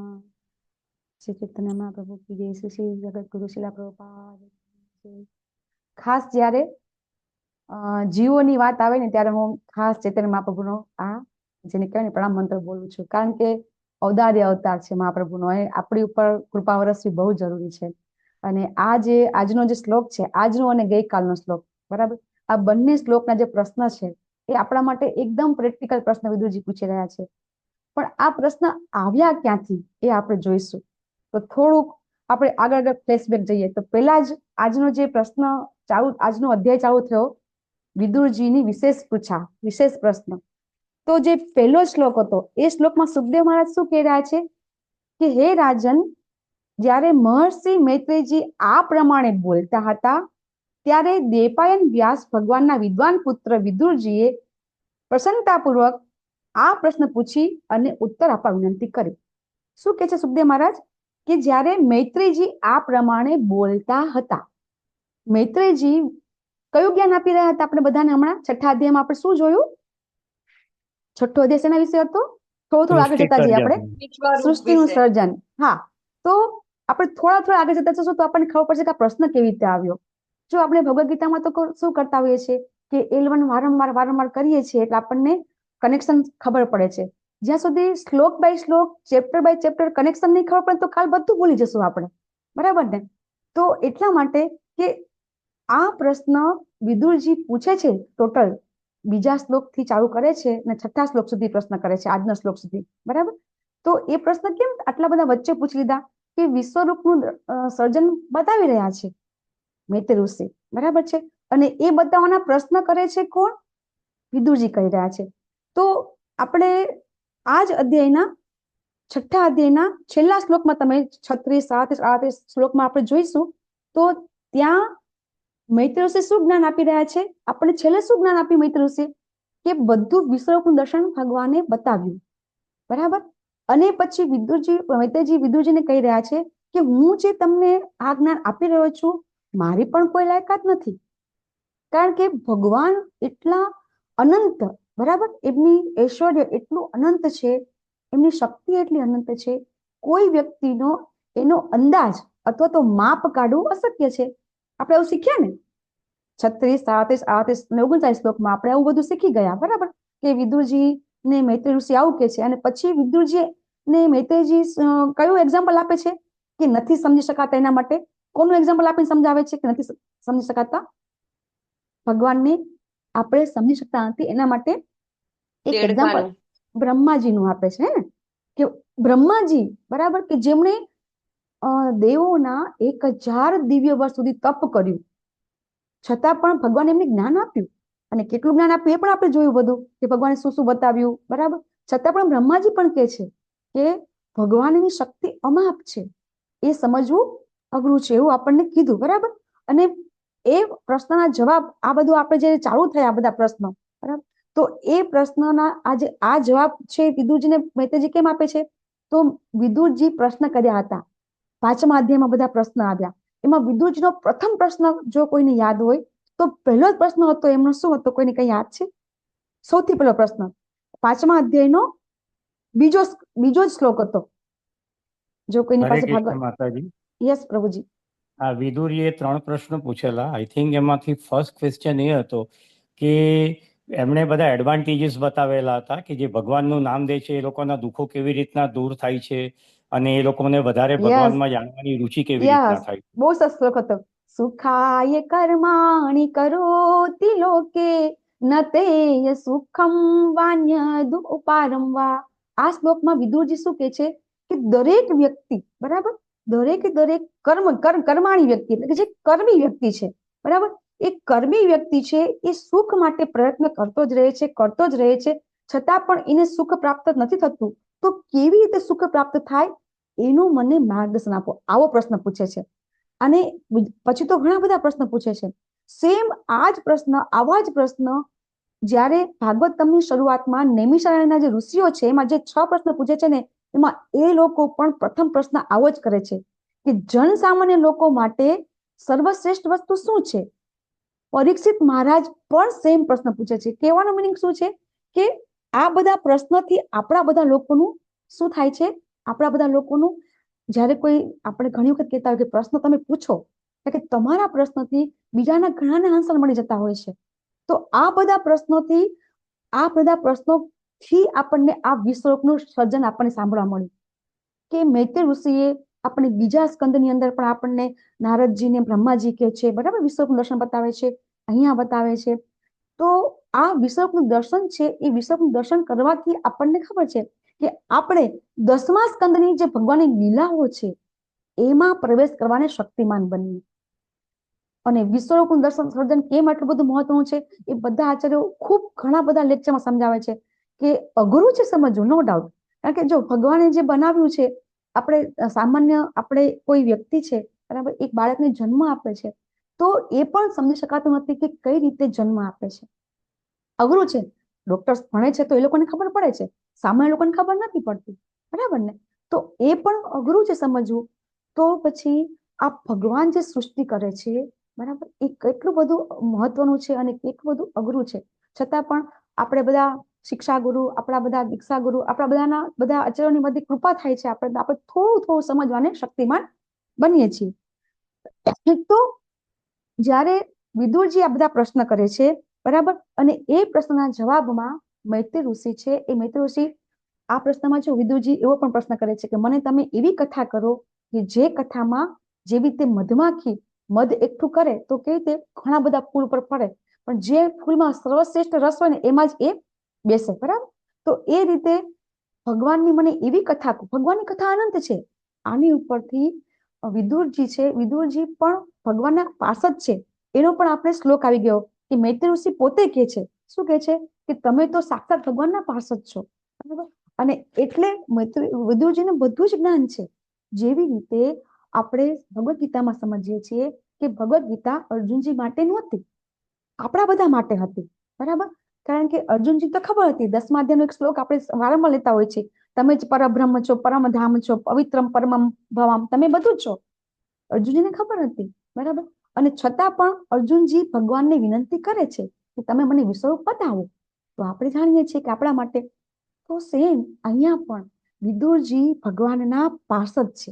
શ્રી ચૈતન્ય મહાપ્રભુ કી જય. શ્રી જગતગુરુ શીલા પ્રભુપાદ કી જય. ખાસ જ્યારે જીવોની વાત આવે ને ત્યારે હું ખાસ ચૈતન્ય મહાપ્રભુનો આ જેને કહેવાય ને પ્રણામ મંત્ર બોલું છું, કારણ કે ઔદાર્ય અવતાર છે મહાપ્રભુનો. એ આપણી ઉપર કૃપા વરસવી બહુ જરૂરી છે. અને આ જે આજનો જે શ્લોક છે, આજનો અને ગઈકાલનો શ્લોક, બરાબર, આ બંને શ્લોકના જે પ્રશ્ન છે એ આપણા માટે એકદમ પ્રેક્ટિકલ પ્રશ્ન વિદુરજી પૂછી રહ્યા છે. પણ આ પ્રશ્ન આવ્યા ક્યાંથી એ આપણે જોઈશું. તો થોડુંક આપણે આગળ ફ્લેશબેક જઈએ તો પહેલા જ આજનો જે પ્રશ્ન આજનો અધ્યાય ચાલુ થયો વિદુરજીની વિશેષ પ્રશ્ન. તો જે પહેલો શ્લોક હતો એ શ્લોકમાં સુખદેવ મહારાજ શું કહી રહ્યા છે કે હે રાજન, જ્યારે મહર્ષિ મૈત્રેયજી આ પ્રમાણે બોલતા હતા ત્યારે દેવપાયન વ્યાસ ભગવાનના વિદ્વાન પુત્ર વિદુરજીએ પ્રસન્નતાપૂર્વક આ પ્રશ્ન પૂછી અને ઉત્તર આપવા વિનંતી કરી. શું કહે છે સુખદેવ મહારાજ કે જ્યારે મૈત્રેયજી આ પ્રમાણે બોલતા હતા, મૈત્રેયજી કયું જ્ઞાન આપી રહ્યા હતા આપણે બધાને? હમણાં છઠ્ઠા અધ્યાયમાં આપણે શું જોયું? છઠ્ઠો અધ્યાય શેના વિશે હતો? થોડું આગળ જતા જઈએ આપણે. સૃષ્ટિનું સર્જન. હા, તો આપણે થોડા આગળ જતા જશું તો આપણને ખબર પડશે કે આ પ્રશ્ન કેવી રીતે આવ્યો. જો આપણે ભગવદ ગીતામાં તો શું કરતા હોઈએ છીએ કે L1 વારંવાર કરીએ છીએ એટલે આપણને કનેક્શન ખબર પડે છે. જ્યાં સુધી શ્લોક બાય શ્લોક, ચેપ્ટર બાય ચેપ્ટર કનેક્શન નહીં ખબર પડે તો કાલ બધું ભૂલી જશું આપણે, બરાબર ને? તો એટલા માટે કે આ પ્રશ્ન વિદુરજી પૂછે છે, ટોટલ બીજા શ્લોક થી ચાલુ કરે છે અને છઠ્ઠા શ્લોક સુધી પ્રશ્ન કરે છે, આજના શ્લોક સુધી, બરાબર? તો એ પ્રશ્ન કેમ આટલા બધા વચ્ચે પૂછી લીધા? કે વિશ્વરૂપનું સર્જન બતાવી રહ્યા છે મૈત્રેય ઋષિ, બરાબર છે? અને એ બતાવવાના પ્રશ્ન કરે છે કોણ? વિદુરજી કહી રહ્યા છે. તો આપણે આ જ અધ્યાયના છઠ્ઠા અધ્યાયના છેલ્લા શ્લોકમાં તમે 36, 37, 38 શ્લોકમાં આપણે જોઈશું તો ત્યાં મૈત્રેય ઋષિ શું જ્ઞાન આપી રહ્યા છે? આપણે છેલ્લે શું જ્ઞાન આપ્યું મૈત્રેય ઋષિ? કે બધું વિશ્વરૂપનું દર્શન ભગવાને બતાવ્યું, બરાબર? અને પછી મૈત્રેયજી વિદુરજીને કહી રહ્યા છે કે હું જે તમને આ જ્ઞાન આપી રહ્યો છું મારી પણ કોઈ લાયકાત નથી, કારણ કે ભગવાન એટલા અનંત, બરાબર? એમની ઐશ્વર્ય એટલું અનંત છે, એમની શક્તિ એટલી અનંત છે, કોઈ વ્યક્તિનો એનો અંદાજ અથવા તો માપ કાઢવું અશક્ય છે. આપણે આવું શીખ્યા ને 36, 37, 38 અને 39 શ્લોકમાં આપણે આવું બધું શીખી ગયા, બરાબર? કે વિદુરજી ને મૈત્રેય ઋષિ આવું કે છે અને પછી વિદુરજી ને મૈત્રેયજી કયું એક્ઝામ્પલ આપે છે કે નથી સમજી શકાતા એના માટે. કોનું એક્ઝામ્પલ આપીને સમજાવે છે કે નથી સમજી શકાતા? ભગવાનને આપણે સમજી શકતા નથી એના માટે એક એક્ઝામ્પલ બ્રહ્માજીનું આપે છે ને, કે બ્રહ્માજી બરાબર કે જેમણે દેવોના 1000 દિવ્ય વર્ષ સુધી તપ કર્યું, છતાં પણ ભગવાન એમને જ્ઞાન આપ્યું. અને કેટલું જ્ઞાન આપ્યું એ પણ આપણે જોયું બધું, કે ભગવાને શું શું બતાવ્યું. બરાબર, છતાં પણ બ્રહ્માજી પણ કહે છે કે ભગવાનની શક્તિ અમાપ છે, એ સમજવું અઘરું છે, એવું આપણને કીધું. બરાબર, અને એ પ્રશ્નના જવાબ આ બધું આપણે જે ચાલુ થયા બધા પ્રશ્નો, બરાબર, તો એ પ્રશ્નના આ જવાબ છે વિદુરજીને મૈત્રેયજી કેમ આપે છે? તો વિદુરજી પ્રશ્ન કર્યા હતા, 5મા અધ્યાયમાં બધા પ્રશ્ન આવ્યા. એમાં વિદુરજીનો પ્રથમ પ્રશ્ન જો કોઈને યાદ હોય તો પહેલો જ પ્રશ્ન હતો એમનો શું હતો? કોઈને કઈ યાદ છે? સૌથી પહેલો પ્રશ્ન 5મા અધ્યાયનો બીજો જ શ્લોક હતો. જો કોઈની હરે પાસે કૃષ્ણ માતાજી. યસ પ્રભુજી. આ વિદુરીએ 3 પ્રશ્ન પૂછેલા. આઈ થિંક એમાંથી ફર્સ્ટ ક્વેશ્ચન એ હતો કે એમણે બધા એડવાન્ટેજીસ બતાવેલા હતા કે જે ભગવાનનું નામ દે છે એ લોકોના દુઃખો કેવી રીતના દૂર થાય છે અને એ લોકોને વધારે ભગવાનમાં જાણવાની રુચિ કેવી રીતના થાય. બહુ સરસ શ્લોક હતો. સુખાય કર્માણિ કરોતિ લોકે નતેય સુખમ વાન્યદુ ઉપારમ વા. આ શ્લોકમાં વિદુરજી શું કહે છે કે દરેક વ્યક્તિ, બરાબર, દરેક કર્માણી વ્યક્તિ એટલે કે જે કર્મી વ્યક્તિ છે, બરાબર, એ કર્મી વ્યક્તિ છે એ સુખ માટે પ્રયત્ન કરતો જ રહે છે, છતાં પણ એને સુખ પ્રાપ્ત નથી થતું. તો કેવી રીતે સુખ પ્રાપ્ત થાય એનું મને માર્ગદર્શન આપો, આવો પ્રશ્ન પૂછે છે. અને પછી તો ઘણા બધા પ્રશ્ન પૂછે છે. સેમ આવા જ પ્રશ્ન જ્યારે ભાગવતમની શરૂઆતમાં નૈમિષારણ્યના જે ઋષિઓ છે એમાં જે 6 પ્રશ્ન પૂછે છે ને, એમાં એ લોકો પણ પ્રથમ પ્રશ્ન આવો જ કરે છે કે જન સામાન્ય લોકો માટે સર્વશ્રેષ્ઠ વસ્તુ શું છે? પરીક્ષિત મહારાજ પણ સેમ પ્રશ્ન પૂછે છે. કહેવાનો મિનિંગ શું છે કે આ બધા પ્રશ્નથી આપણા બધા લોકોનું શું થાય છે? આપણા બધા લોકોનું જ્યારે કોઈ આપણે ઘણી વખત કહેતા હોય કે પ્રશ્ન તમે પૂછો, કે તમારા પ્રશ્નથી બીજાના ઘણાને આન્સર મળી જતા હોય છે. તો આ બધા પ્રશ્નોથી આપણને આ વિશ્વરૂપનું સર્જન આપણને સાંભળવા મળ્યું કે મૈત્રેય ઋષિએ આપણે બીજા સ્કંદની અંદર પણ આપણને નારદજીને બ્રહ્માજી કહે છે, બરાબર, વિશ્વરૂપનું દર્શન બતાવે છે, અહીંયા બતાવે છે. તો આ વિશ્વરૂપનું દર્શન છે, એ વિશ્વરૂપનું દર્શન કરવાથી આપણને ખબર છે કે આપણે 10મા સ્કંદની જે ભગવાનની લીલાઓ છે એમાં પ્રવેશ કરવાને શક્તિમાન બનીએ. અને વિશ્વરૂપનું દર્શન સર્જન કેમ આટલું બધું મહત્વનું છે એ બધા આચાર્યો ખૂબ ઘણા બધા લેક્ચરમાં સમજાવે છે કે અઘરું છે સમજવું, નો ડાઉટ. કારણ કે જો ભગવાને જે બનાવ્યું છે, આપણે કોઈ વ્યક્તિ છે, બરાબર, એક બાળકને જન્મ આપે છે તો એ પણ સમજી શકાતું નથી કે કઈ રીતે જન્મ આપે છે. અઘરું છે. ડોક્ટર્સ ભણે છે તો એ લોકોને ખબર પડે છે, સામાન્ય લોકોને ખબર નથી પડતી, બરાબર ને? તો એ પણ અઘરું છે સમજવું. તો પછી આ ભગવાન જે સૃષ્ટિ કરે છે, બરાબર, એ કેટલું બધું મહત્વનું છે અને કેટલું બધું અઘરું છે. છતાં પણ આપણે બધા શિક્ષા ગુરુ, આપણા બધા દીક્ષા ગુરુ, આપણા બધા આચાર્યોની બધી કૃપા થાય છે, આપણે થોડું સમજવાને શક્તિમાન બનીએ છીએ. તો જ્યારે વિદુરજી આ બધા પ્રશ્ન કરે છે, બરાબર, અને એ પ્રશ્નના જવાબમાં મૈત્રેય ઋષિ છે, એ મૈત્રેય ઋષિ આ પ્રશ્નમાં જો વિદુરજી એવો પણ પ્રશ્ન કરે છે કે મને તમે એવી કથા કરો કે જે કથામાં જેવી રીતે મધમાખી મધ એકઠું કરે તો કેવી રીતે ઘણા બધા ફૂલ પર પડે, પણ જે ફૂલમાં સર્વશ્રેષ્ઠ રસ હોય ને એમાં જ એ બેસે, બરાબર. તો એ રીતે ભગવાનની મને એવી કથા, ભગવાનની કથા અનંત છે. આની ઉપરથી વિદુરજી પણ ભગવાનના પાર્ષદ છે, એનો પણ આપણે શ્લોક આવી ગયો કે મૈત્રેય ઋષિ પોતે કહે છે, શું કહે છે કે તમે તો સાક્ષાત ભગવાનના પાર્ષદ છો, બરાબર. અને એટલે વિદુરજીને બધું જ જ્ઞાન છે. જેવી રીતે આપણે ભગવદ્ ગીતામાં સમજીએ છીએ કે ભગવદ્ ગીતા અર્જુનજી માટે નહોતી, આપણા બધા માટે હતી, બરાબર. કારણ કે અર્જુનજી તો ખબર હતી, 10મા અધ્યાયનો એક શ્લોક આપણે વારંવાર લેતા હોય છે, તમે જ પરબ્રહ્મ છો, પરમધામ છો, પવિત્રમ પરમમ ભવામ, તમે બધું જ છો. અર્જુનજીને ખબર હતી, બરાબર. અને છતાં પણ અર્જુનજી ભગવાનને વિનંતી કરે છે કે તમે મને વિશ્વરૂપ બતાવો. તો આપણે જાણીએ છીએ કે આપણા માટે તો સેમ અહીંયા પણ વિદુરજી ભગવાનના પાર્ષદ છે,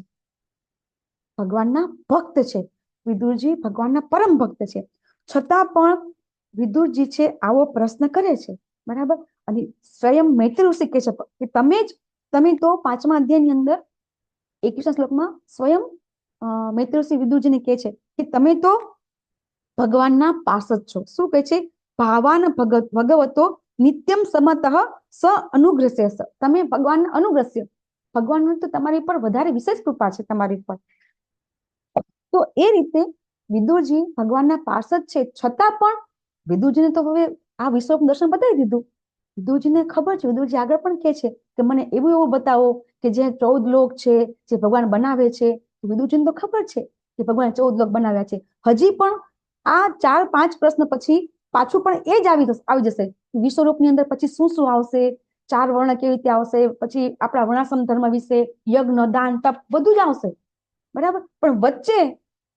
ભગવાનના ભક્ત છે. વિદુરજી ભગવાનના પરમ ભક્ત છે, છતાં પણ વિદુરજી છે આવો પ્રશ્ન કરે છે, બરાબર. અને સ્વયં મૈત્રેય ઋષિ કહે છે કે તમે તો 5મા અધ્યાયની અંદર 21 શ્લોકમાં સ્વયં મૈત્રેય ઋષિ વિદુરજીને કહે છે કે તમે તો ભગવાનના પાર્ષદ છો. શું કહે છે? ભાવાન ભગવતો નિત્યમ સમતઃ સ અનુગ્રસ્ય. તમે ભગવાનના અનુગ્રસ્ય, ભગવાનનું તો તમારી પર વધારે વિશેષ કૃપા છે તમારી પર. તો એ રીતે વિદુરજી ભગવાનના પાર્ષદ છે, છતાં પણ વિદુરજીને તો હવે આ વિશ્વ દર્શન બતાવી દીધું. વિદુરજીને ખબર છે, વિદુરજી આગળ પણ કહે છે કે મને એવું બતાવો કે જે 14 લોક છે જે ભગવાન બનાવે છે. વિદુરજીને તો ખબર છે કે ભગવાન 14 લોક બનાવ્યા છે. હજી પણ આ 4-5 પ્રશ્ન પછી પાછું પણ એ જ આવી જશે. વિશ્વરૂપની અંદર પછી શું શું આવશે, 4 વર્ણ કેવી રીતે આવશે, પછી આપણા વર્ણાશ્રમ ધર્મ વિશે, યજ્ઞ, દાન, તપ બધું જ આવશે. બરાબર. પણ વચ્ચે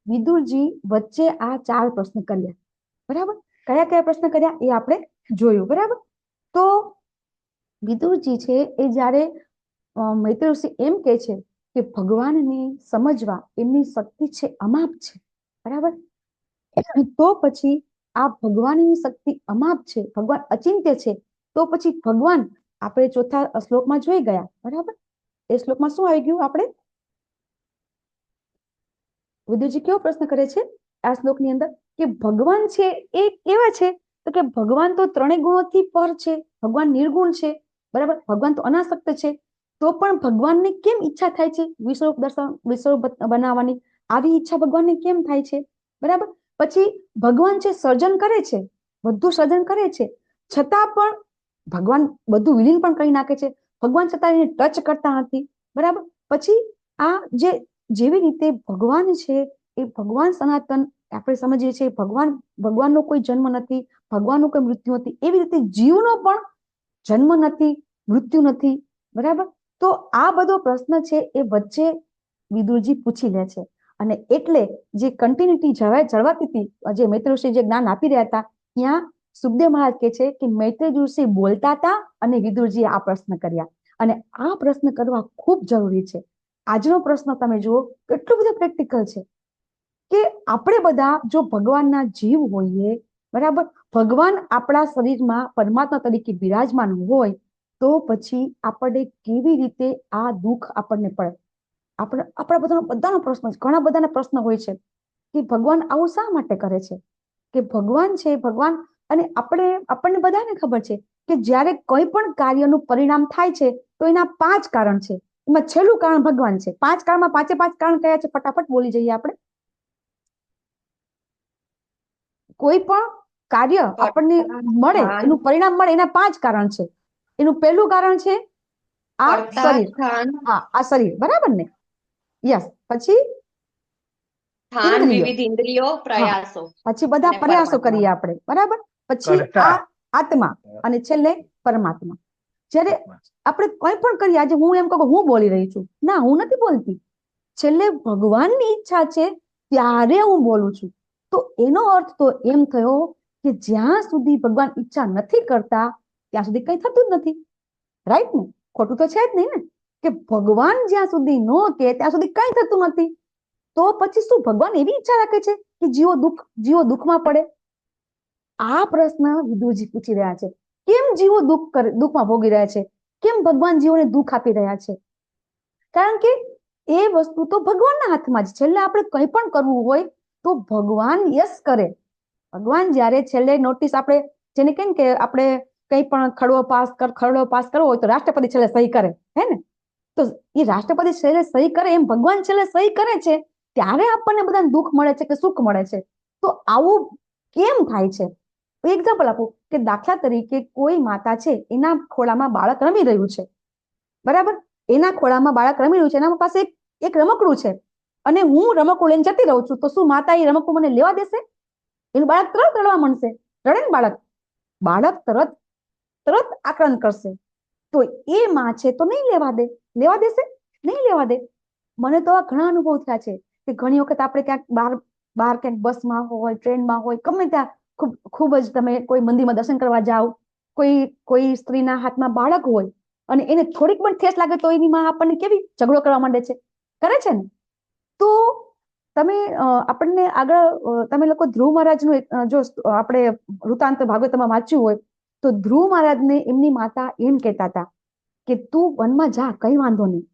વિદુરજી વચ્ચે આ 4 પ્રશ્ન કર્યા. બરાબર. કયા કયા પ્રશ્ન કર્યા એ આપણે જોયું. બરાબર. તો વિદુરજી છે એ જ્યારે મૈત્રેય ઋષિ એમ કે છે કે ભગવાનને સમજવા એમની શક્તિ છે અમાપ છે. બરાબર. તો પછી આ ભગવાનની શક્તિ અમાપ છે, ભગવાન અચિંત્ય છે, તો પછી ભગવાન આપણે ચોથા શ્લોકમાં જોઈ ગયા. બરાબર. એ શ્લોકમાં શું આવી ગયું? આપણે વિદુરજી કેવો પ્રશ્ન કરે છે આ શ્લોકની અંદર કે ભગવાન છે એ કેવા છે? તો કે ભગવાન તો 3 ગુણોથી પર છે, ભગવાન નિર્ગુણ છે. બરાબર. ભગવાન તો અનાસક્ત છે. તો પણ ભગવાનને કેમ ઈચ્છા થાય છે વિશ્વરૂપ દર્શન, વિશ્વરૂપ બનાવવાની? આવી ઈચ્છા ભગવાનને કેમ થાય છે? બરાબર. પછી ભગવાન છે સર્જન કરે છે, બધું સર્જન કરે છે, છતાં પણ ભગવાન બધું વિલીન પણ કરી નાખે છે. ભગવાન છતાં એને ટચ કરતા નથી. બરાબર. પછી આ જેવી રીતે ભગવાન છે એ ભગવાન સનાતન આપણે સમજીએ છીએ, ભગવાનનો કોઈ જન્મ નથી, ભગવાનનું કોઈ મૃત્યુ નથી. એવી રીતે જીવનો પણ જન્મ નથી, મૃત્યુ નથી. બરાબર. તો આ બધો પ્રશ્ન છે એ વચ્ચે વિદુરજી પૂછી લે છે. અને એટલે જે કન્ટિન્યુટી જળવાતી હતી, જે મૈત્રેય ઋષિ જે જ્ઞાન આપી રહ્યા હતા, ત્યાં સુખદેવ મહારાજ કહે છે કે મૈત્રેય ઋષિ બોલતા હતા અને વિદુરજીએ આ પ્રશ્ન કર્યા. અને આ પ્રશ્ન કરવા ખૂબ જરૂરી છે. આજનો પ્રશ્ન તમે જુઓ કેટલું બધું પ્રેક્ટિકલ છે કે આપણે બધા જો ભગવાનના જીવ હોઈએ, બરાબર, ભગવાન આપણા શરીરમાં પરમાત્મા તરીકે બિરાજમાન હોય, તો પછી આપણને કેવી રીતે આ દુઃખ આપણને પડે? આપણા બધાનો પ્રશ્ન છે, ઘણા બધાના પ્રશ્ન હોય છે કે ભગવાન આવું શા માટે કરે છે? કે ભગવાન છે, ભગવાન, અને આપણને બધાને ખબર છે કે જ્યારે કોઈ પણ કાર્યનું પરિણામ થાય છે તો એના 5 કારણ છે. એમાં છેલ્લું કારણ ભગવાન છે. 5 કારણમાં 5 કારણ કયા છે? ફટાફટ બોલી જઈએ આપણે. કોઈ પણ કાર્ય આપણને મળે, એનું પરિણામ મળે, એના 5 કારણ છે. એનું પહેલું કારણ છે આ શરીર. હા, આ શરીર. બરાબર ને? યસ. પછી ઇન્દ્રિયો, પ્રયાસો, પછી બધા પ્રયાસો કરીએ આપણે. બરાબર. પછી આ આત્મા અને છેલ્લે પરમાત્મા. જ્યારે આપણે કોઈ પણ કરીએ, આજે હું એમ કહું હું બોલી રહી છું, ના, હું નથી બોલતી. છેલ્લે ભગવાનની ઈચ્છા છે ત્યારે હું બોલું છું. તો એનો અર્થ તો એમ થયો કે જ્યાં સુધી ભગવાન ઈચ્છા નથી કરતા ત્યાં સુધી કઈ થતું જ નથી. રાઈટ ને? ખોટું તો છે જ નહીં ને? કે ભગવાન જ્યાં સુધી ન કહે ત્યાં સુધી કઈ થતું નથી. તો પછી શું ભગવાન એવી ઈચ્છા રાખે છે કે જીવો દુઃખમાં પડે? આ પ્રશ્ન વિદુરજી પૂછી રહ્યા છે. કેમ જીવો દુઃખમાં ભોગી રહ્યા છે? કેમ ભગવાન જીવોને દુઃખ આપી રહ્યા છે? કારણ કે એ વસ્તુ તો ભગવાનના હાથમાં જ. છેલ્લે આપણે કંઈ પણ કરવું હોય તો ભગવાન યસ કરે. ભગવાન જ્યારે છેલ્લે નોટિસ આપણે જેને કહીએ કે આપણે કંઈ પણ ખરડો પાસ કરવો હોય તો રાષ્ટ્રપતિ છેલ્લે સહી કરે, હે ને? તો એ રાષ્ટ્રપતિ છેલ્લે સહી કરે એમ ભગવાન છેલ્લે સહી કરે છે ત્યારે આપણને બધાને દુઃખ મળે છે કે સુખ મળે છે. તો આવું કેમ થાય છે? એક્ઝામ્પલ આપું કે દાખલા તરીકે કોઈ માતા છે, એના ખોળામાં બાળક રમી રહ્યું છે. બરાબર. એના ખોળામાં બાળક રમી રહ્યું છે, એના પાસે એક રમકડું છે અને હું રમકડું લઈને જતી રહું છું. તો શું માતા એ રમકડું મને લેવા દેશે? એનું બાળક તરત રડવા માંડશે. રડે ને બાળક તરત આક્રમણ કરશે. તો એ માં છે તો નહીં લેવા દેશે? નહીં લેવા દે. મને તો આ ઘણા અનુભવ થયા છે કે ઘણી વખત આપણે ક્યાંક બહાર ક્યાંક બસમાં હોય, ટ્રેનમાં હોય, ગમે ત્યાં ખૂબ જ તમે કોઈ મંદિરમાં દર્શન કરવા જાઓ, કોઈ સ્ત્રીના હાથમાં બાળક હોય અને એને થોડીક પણ ઠેસ લાગે તો એની માં આપણને કેવી ઝઘડો કરવા માંડે છે, કરે છે ને? તો તમે આપણને આગળ તમે લોકો ધ્રુવ મહારાજનું જો આપણે વૃત્તાંત ભાગવતમાં વાંચ્યું હોય તો ધ્રુવ મહારાજને એમની માતા એમ કહેતા હતા કે તું વનમાં જા, કઈ વાંધો નહીં,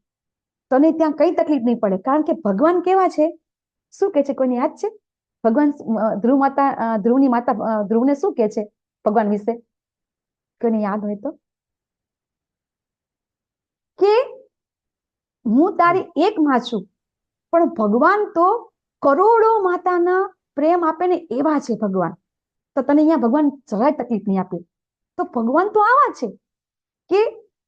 તને ત્યાં કઈ તકલીફ નહીં પડે. કારણ કે ભગવાન કેવા છે? શું કે છે? કોઈને યાદ છે? ભગવાન ધ્રુવની માતા ધ્રુવને શું કે છે ભગવાન વિશે? કોઈને યાદ હોય તો કે હું તારી એક માં છું, પણ ભગવાન તો કરોડો માતાના પ્રેમ આપે ને એવા છે ભગવાન. તો તને અહીંયા ભગવાન જરાય તકલીફ નહીં આપે. તો ભગવાન તો આવા છે કે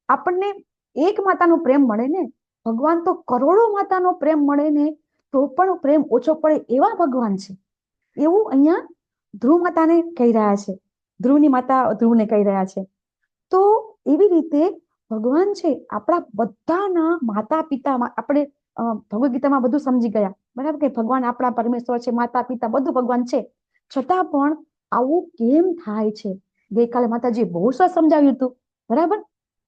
આપણને એક માતાનો પ્રેમ મળે ને, ભગવાન તો કરોડો માતાનો પ્રેમ મળે ને તો પણ પ્રેમ ઓછો પડે એવા ભગવાન છે. એવું અહીંયા ધ્રુવ માતાને કહી રહ્યા છે, ધ્રુવની માતા ધ્રુવને કહી રહ્યા છે. તો એવી રીતે ભગવાન છે આપણા બધાના માતા પિતા. આપણે ભગવદ ગીતામાં બધું સમજી ગયા, બરાબર, કે ભગવાન આપણા પરમેશ્વર છે, માતા પિતા બધું ભગવાન છે. છતાં પણ આવું કેમ થાય છે? ગઈકાલે માતાજી બહુ સરસ સમજાવ્યું હતું, બરાબર.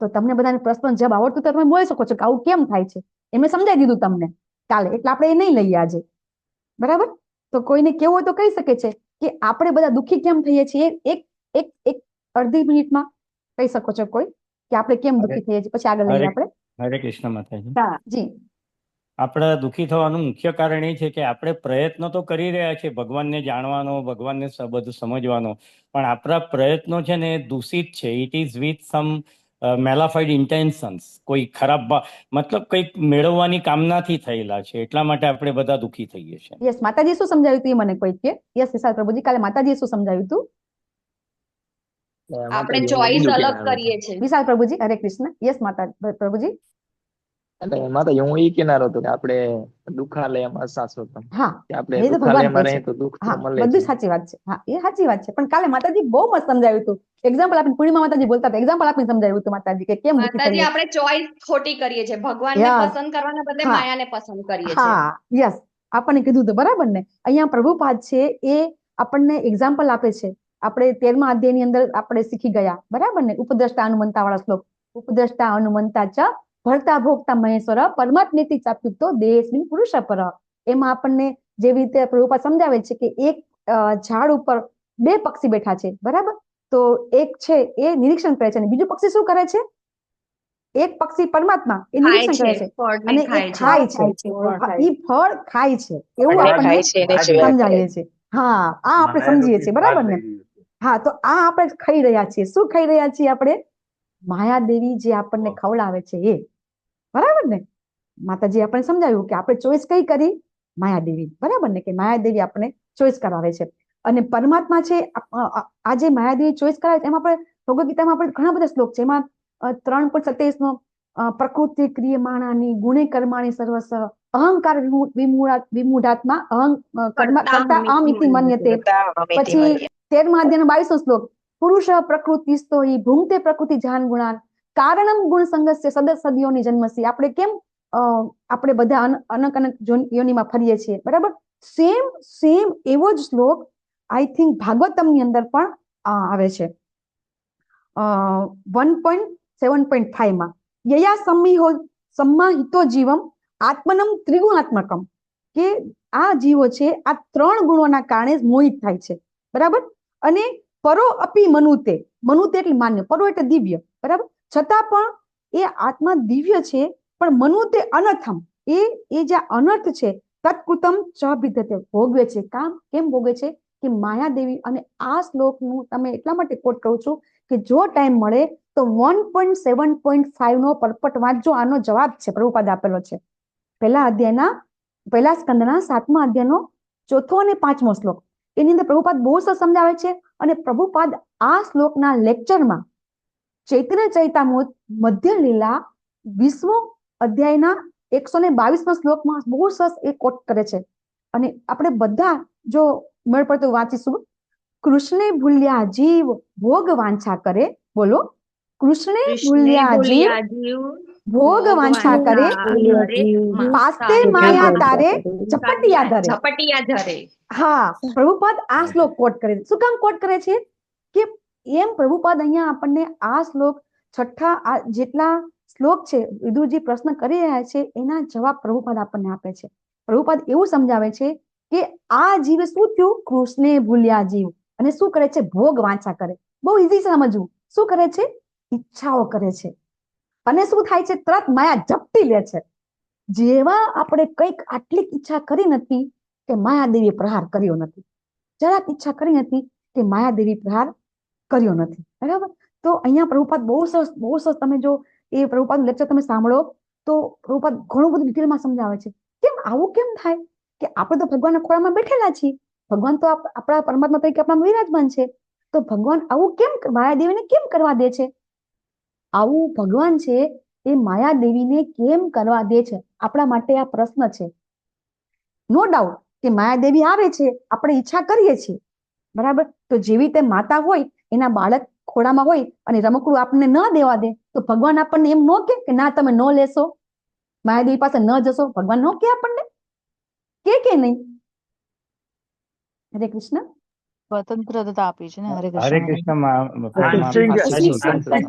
તો તમને બધાને પ્રશ્ન જવાબ આવડતું તો તમે બોલી શકો છો કે આવું કેમ થાય છે. એમને સમજાવી દીધું તમને કાલે, એટલે આપણે એ નહીં લઈએ આજે, બરાબર. તો કોઈને કેવું હોય તો કહી શકે છે કે આપણે બધા દુઃખી કેમ થઈએ છીએ. એક અડધી મિનિટમાં કહી શકો છો કોઈ કે આપણે કેમ દુઃખી થઈએ છીએ, પછી આગળ લઈએ આપણે. હરે કૃષ્ણ માતાજી. હા જી. આપણે દુઃખી થવાનું મુખ્ય કારણ એ છે કે આપણે પ્રયત્નો તો કરી રહ્યા છીએ ભગવાનને જાણવાનો, ભગવાનને બધું સમજવાનો, પણ આપણા પ્રયત્નો છે ને દૂષિત છે. It is with some malafide intentions. કોઈ ખરાબ મતલબ કંઈક મેળવવાની કામનાથી થયેલા છે, એટલા માટે આપણે બધા દુઃખી થઈએ છીએ. યસ, માતાજી શું સમજાવ્યું હતું એ મને કોઈ કે. યસ વિશાલ પ્રભુજી, કાલે માતાજીએ શું સમજાવ્યું હતું? આપણે ચોઈસ અલગ કરીએ છીએ. વિશાલ પ્રભુજી, હરે કૃષ્ણ. યસ માતા પ્રભુજી. માતાજી હું એ કેનારો હતો કે આપણે દુઃખાલયમાં શાશ્વત. હા, આપણે દુઃખાલયમાં રહીએ તો દુઃખ તો મળે. બધું સાચી વાત છે. હા, એ સાચી વાત છે. પણ કાલે માતાજી બહુ મસ્ત સમજાવ્યું હતું. એક્ઝામ્પલ આપીને પૂર્ણિમા માતાજી બોલતા હતા, એક્ઝામ્પલ આપીને સમજાવ્યું હતું માતાજી કે કેમ માતાજી આપણે ચોઈસ ખોટી કરીએ છીએ, ભગવાનને પસંદ કરવાના બદલે માયાને પસંદ કરીએ છીએ. હા, યસ, આપણને કીધું હતું, બરાબર ને. અહીંયા પ્રભુપાદ છે એ આપણને એક્ઝામ્પલ આપે છે. આપણે 13મા અધ્યાયની અંદર આપણે શીખી ગયા, બરાબર ને, ઉપદ્રષ્ટા અનુમંતા વાળા શ્લોક. ઉપદ્રષ્ટા અનુમંતા ચ ભરતા ભોગતા મહેશ્વર પરમાત્મેતિ ચાપ્યુક્તો દેહસ્મિન પુરુષ પર. એમાં આપણને જેવી રીતે પ્રભુપાદ સમજાવે છે કે એક ઝાડ ઉપર 2 પક્ષી બેઠા છે, બરાબર. તો એક છે એ નિરીક્ષણ કરે છે અને બીજું પક્ષી શું કરે છે? એક પક્ષી પરમાત્મા એ નિરીક્ષણ કરે છે અને એ ખાય છે, એ ફળ ખાય છે. એવું આપણને સમજાવીએ છીએ. હા, આ આપણે સમજીએ છીએ, બરાબર ને. હા, તો આ આપણે ખાઈ રહ્યા છીએ. શું ખાઈ રહ્યા છીએ આપણે? માયાદેવી જે આપણને ખવડાવે છે એ, બરાબર ને. માતાજી આપણે સમજાવ્યું કે આપણે ચોઈસ કઈ કરી? માયાદેવી, બરાબર ને, કે માયાદેવી આપણે ચોઈસ કરાવે છે. અને પરમાત્મા છે આ જે માયાદેવી ચોઈસ કરાવે છે એમાં આપણે ભગવદ ગીતામાં આપણે ઘણા બધા શ્લોક છે. એમાં 3.27 પ્રકૃતિ ક્રિયમાણાની ગુણે કર્માણી સર્વસ અહંકાર વિમૂઢાત્મા કરતા અમિતિ મન્યતે. પછી 13મા અધ્યાયનો 22મો શ્લોક પુરુષ પ્રકૃતિસ્તો હિ ભૂંગતે પ્રકૃતિ જાન ગુણાન કારણમ ગુણ સંગસ્ય સદસદયોની જન્મસી. આપણે કેમ આપણે બધા અનક યોનિમાં ફરીએ છીએ, બરાબર. સેમ એવો જ શ્લોક આઈ થિંક ભાગવતમની અંદર પણ આવે છે 1.7.5 માં. યયા સંમાહિતો જીવમ આત્મનમ ત્રિગુણાત્મકમ. કે આ જીવો છે આ 3 ગુણોના કારણે મોહિત થાય છે, બરાબર. અને પરો અપી મનુતે, મનુતે એટલે માન્ય, પરો એટલે દિવ્ય, બરાબર. છતાં પણ એ આત્મા દિવ્ય છે, પણ મનુતે અનર્થમ, એ જે અનર્થ છે તત્કૃતમ ચ ભિદ્યતે, ભોગવે છે. કેમ ભોગવે છે? કે માયાદેવી. અને આ શ્લોકનું તમે એટલા માટે કોટ કરું છું કે જો ટાઈમ મળે તો 1.7.5 નો પરપટ વાંચજો. આનો જવાબ છે પ્રભુપાદ આપેલો છે પહેલા સ્કંદના 7મા અધ્યાયનો 4થો અને 5મો શ્લોક. એની અંદર પ્રભુપાદ બહુ સરસ સમજાવે છે. અને પ્રભુપાદ આ શ્લોકના લેક્ચરમાં ચૈતન્ય ચરિતામૃત મધ્ય લીલા 20મો અધ્યાયના 122મા શ્લોકમાં બહુ સરસ એ કોટ કરે છે. અને આપણે બધા જો મેળ પડતું વાંચીશું. કૃષ્ણે ભૂલ્યા જીવ ભોગ વાંછા કરે. બોલો, કૃષ્ણે ભૂલ્યા જીવ ભોગ વાંછા કરે, પાસ્તે માયા તારે ઝપટિયા ધરે. હા, પ્રભુપાદ આ શ્લોક કોટ કરે છે. શું કામ કોટ કરે છે? કે એમ પ્રભુપાદ અહીંયા આપણને આ શ્લોક 6 જેટલા શ્લોક છે વિદુરજી પ્રશ્ન કરી રહ્યા છે એના જવાબ પ્રભુપાદ આપણને આપે છે. પ્રભુપાદ એવું સમજાવે છે કે આ જીવે શું થયું? કૃષ્ણે ભૂલ્યા જીવ. અને શું કરે છે? ભોગ વાંચા કરે. બહુ ઈઝી સમજવું. શું કરે છે? ઈચ્છાઓ કરે છે. અને શું થાય છે? તરત માયા ઝપટી લે છે. જેવા આપણે કંઈક આટલી ઈચ્છા કરી નથી કે માયાદેવી પ્રહાર કર્યો નથી, જરાક ઈચ્છા કરી નથી કે માયાદેવી પ્રહાર કર્યો નથી, બરાબર. તો અહીંયા પ્રભુપાદ બહુ સરસ તમે જો એ પ્રભુપાદ લેક્ચર તમે સાંભળો તો પ્રભુપાદ ઘણું બધું ડિટેલમાં સમજાવે છે કેમ આવું કેમ થાય કે આપણે તો ભગવાનના ખોળામાં બેઠેલા છીએ, ભગવાન તો આપણા પરમાત્મા તરીકે આપણા વિરાજમાન છે, તો ભગવાન આવું કેમ માયાદેવીને કેમ કરવા દે છે? આવું ભગવાન છે એ માયાદેવીને કેમ કરવા દે છે? આપણા માટે આ પ્રશ્ન છે. નો ડાઉટ કે માયાદેવી આવે છે, આપણે ઈચ્છા કરીએ છીએ, બરાબર. તો જેવી રીતે માતા હોય એના બાળક ખોળામાં હોય અને રમકડું આપણને ન દેવા દે તો ભગવાન આપણને એમ ન કે ના તમે ન લેશો, માયાદેવી પાસે ન જશો? ભગવાન ન કે આપણને કે નહીં? હરે કૃષ્ણ. સ્વતંત્રતા આપી છે ને. હરે હરે કૃષ્ણ.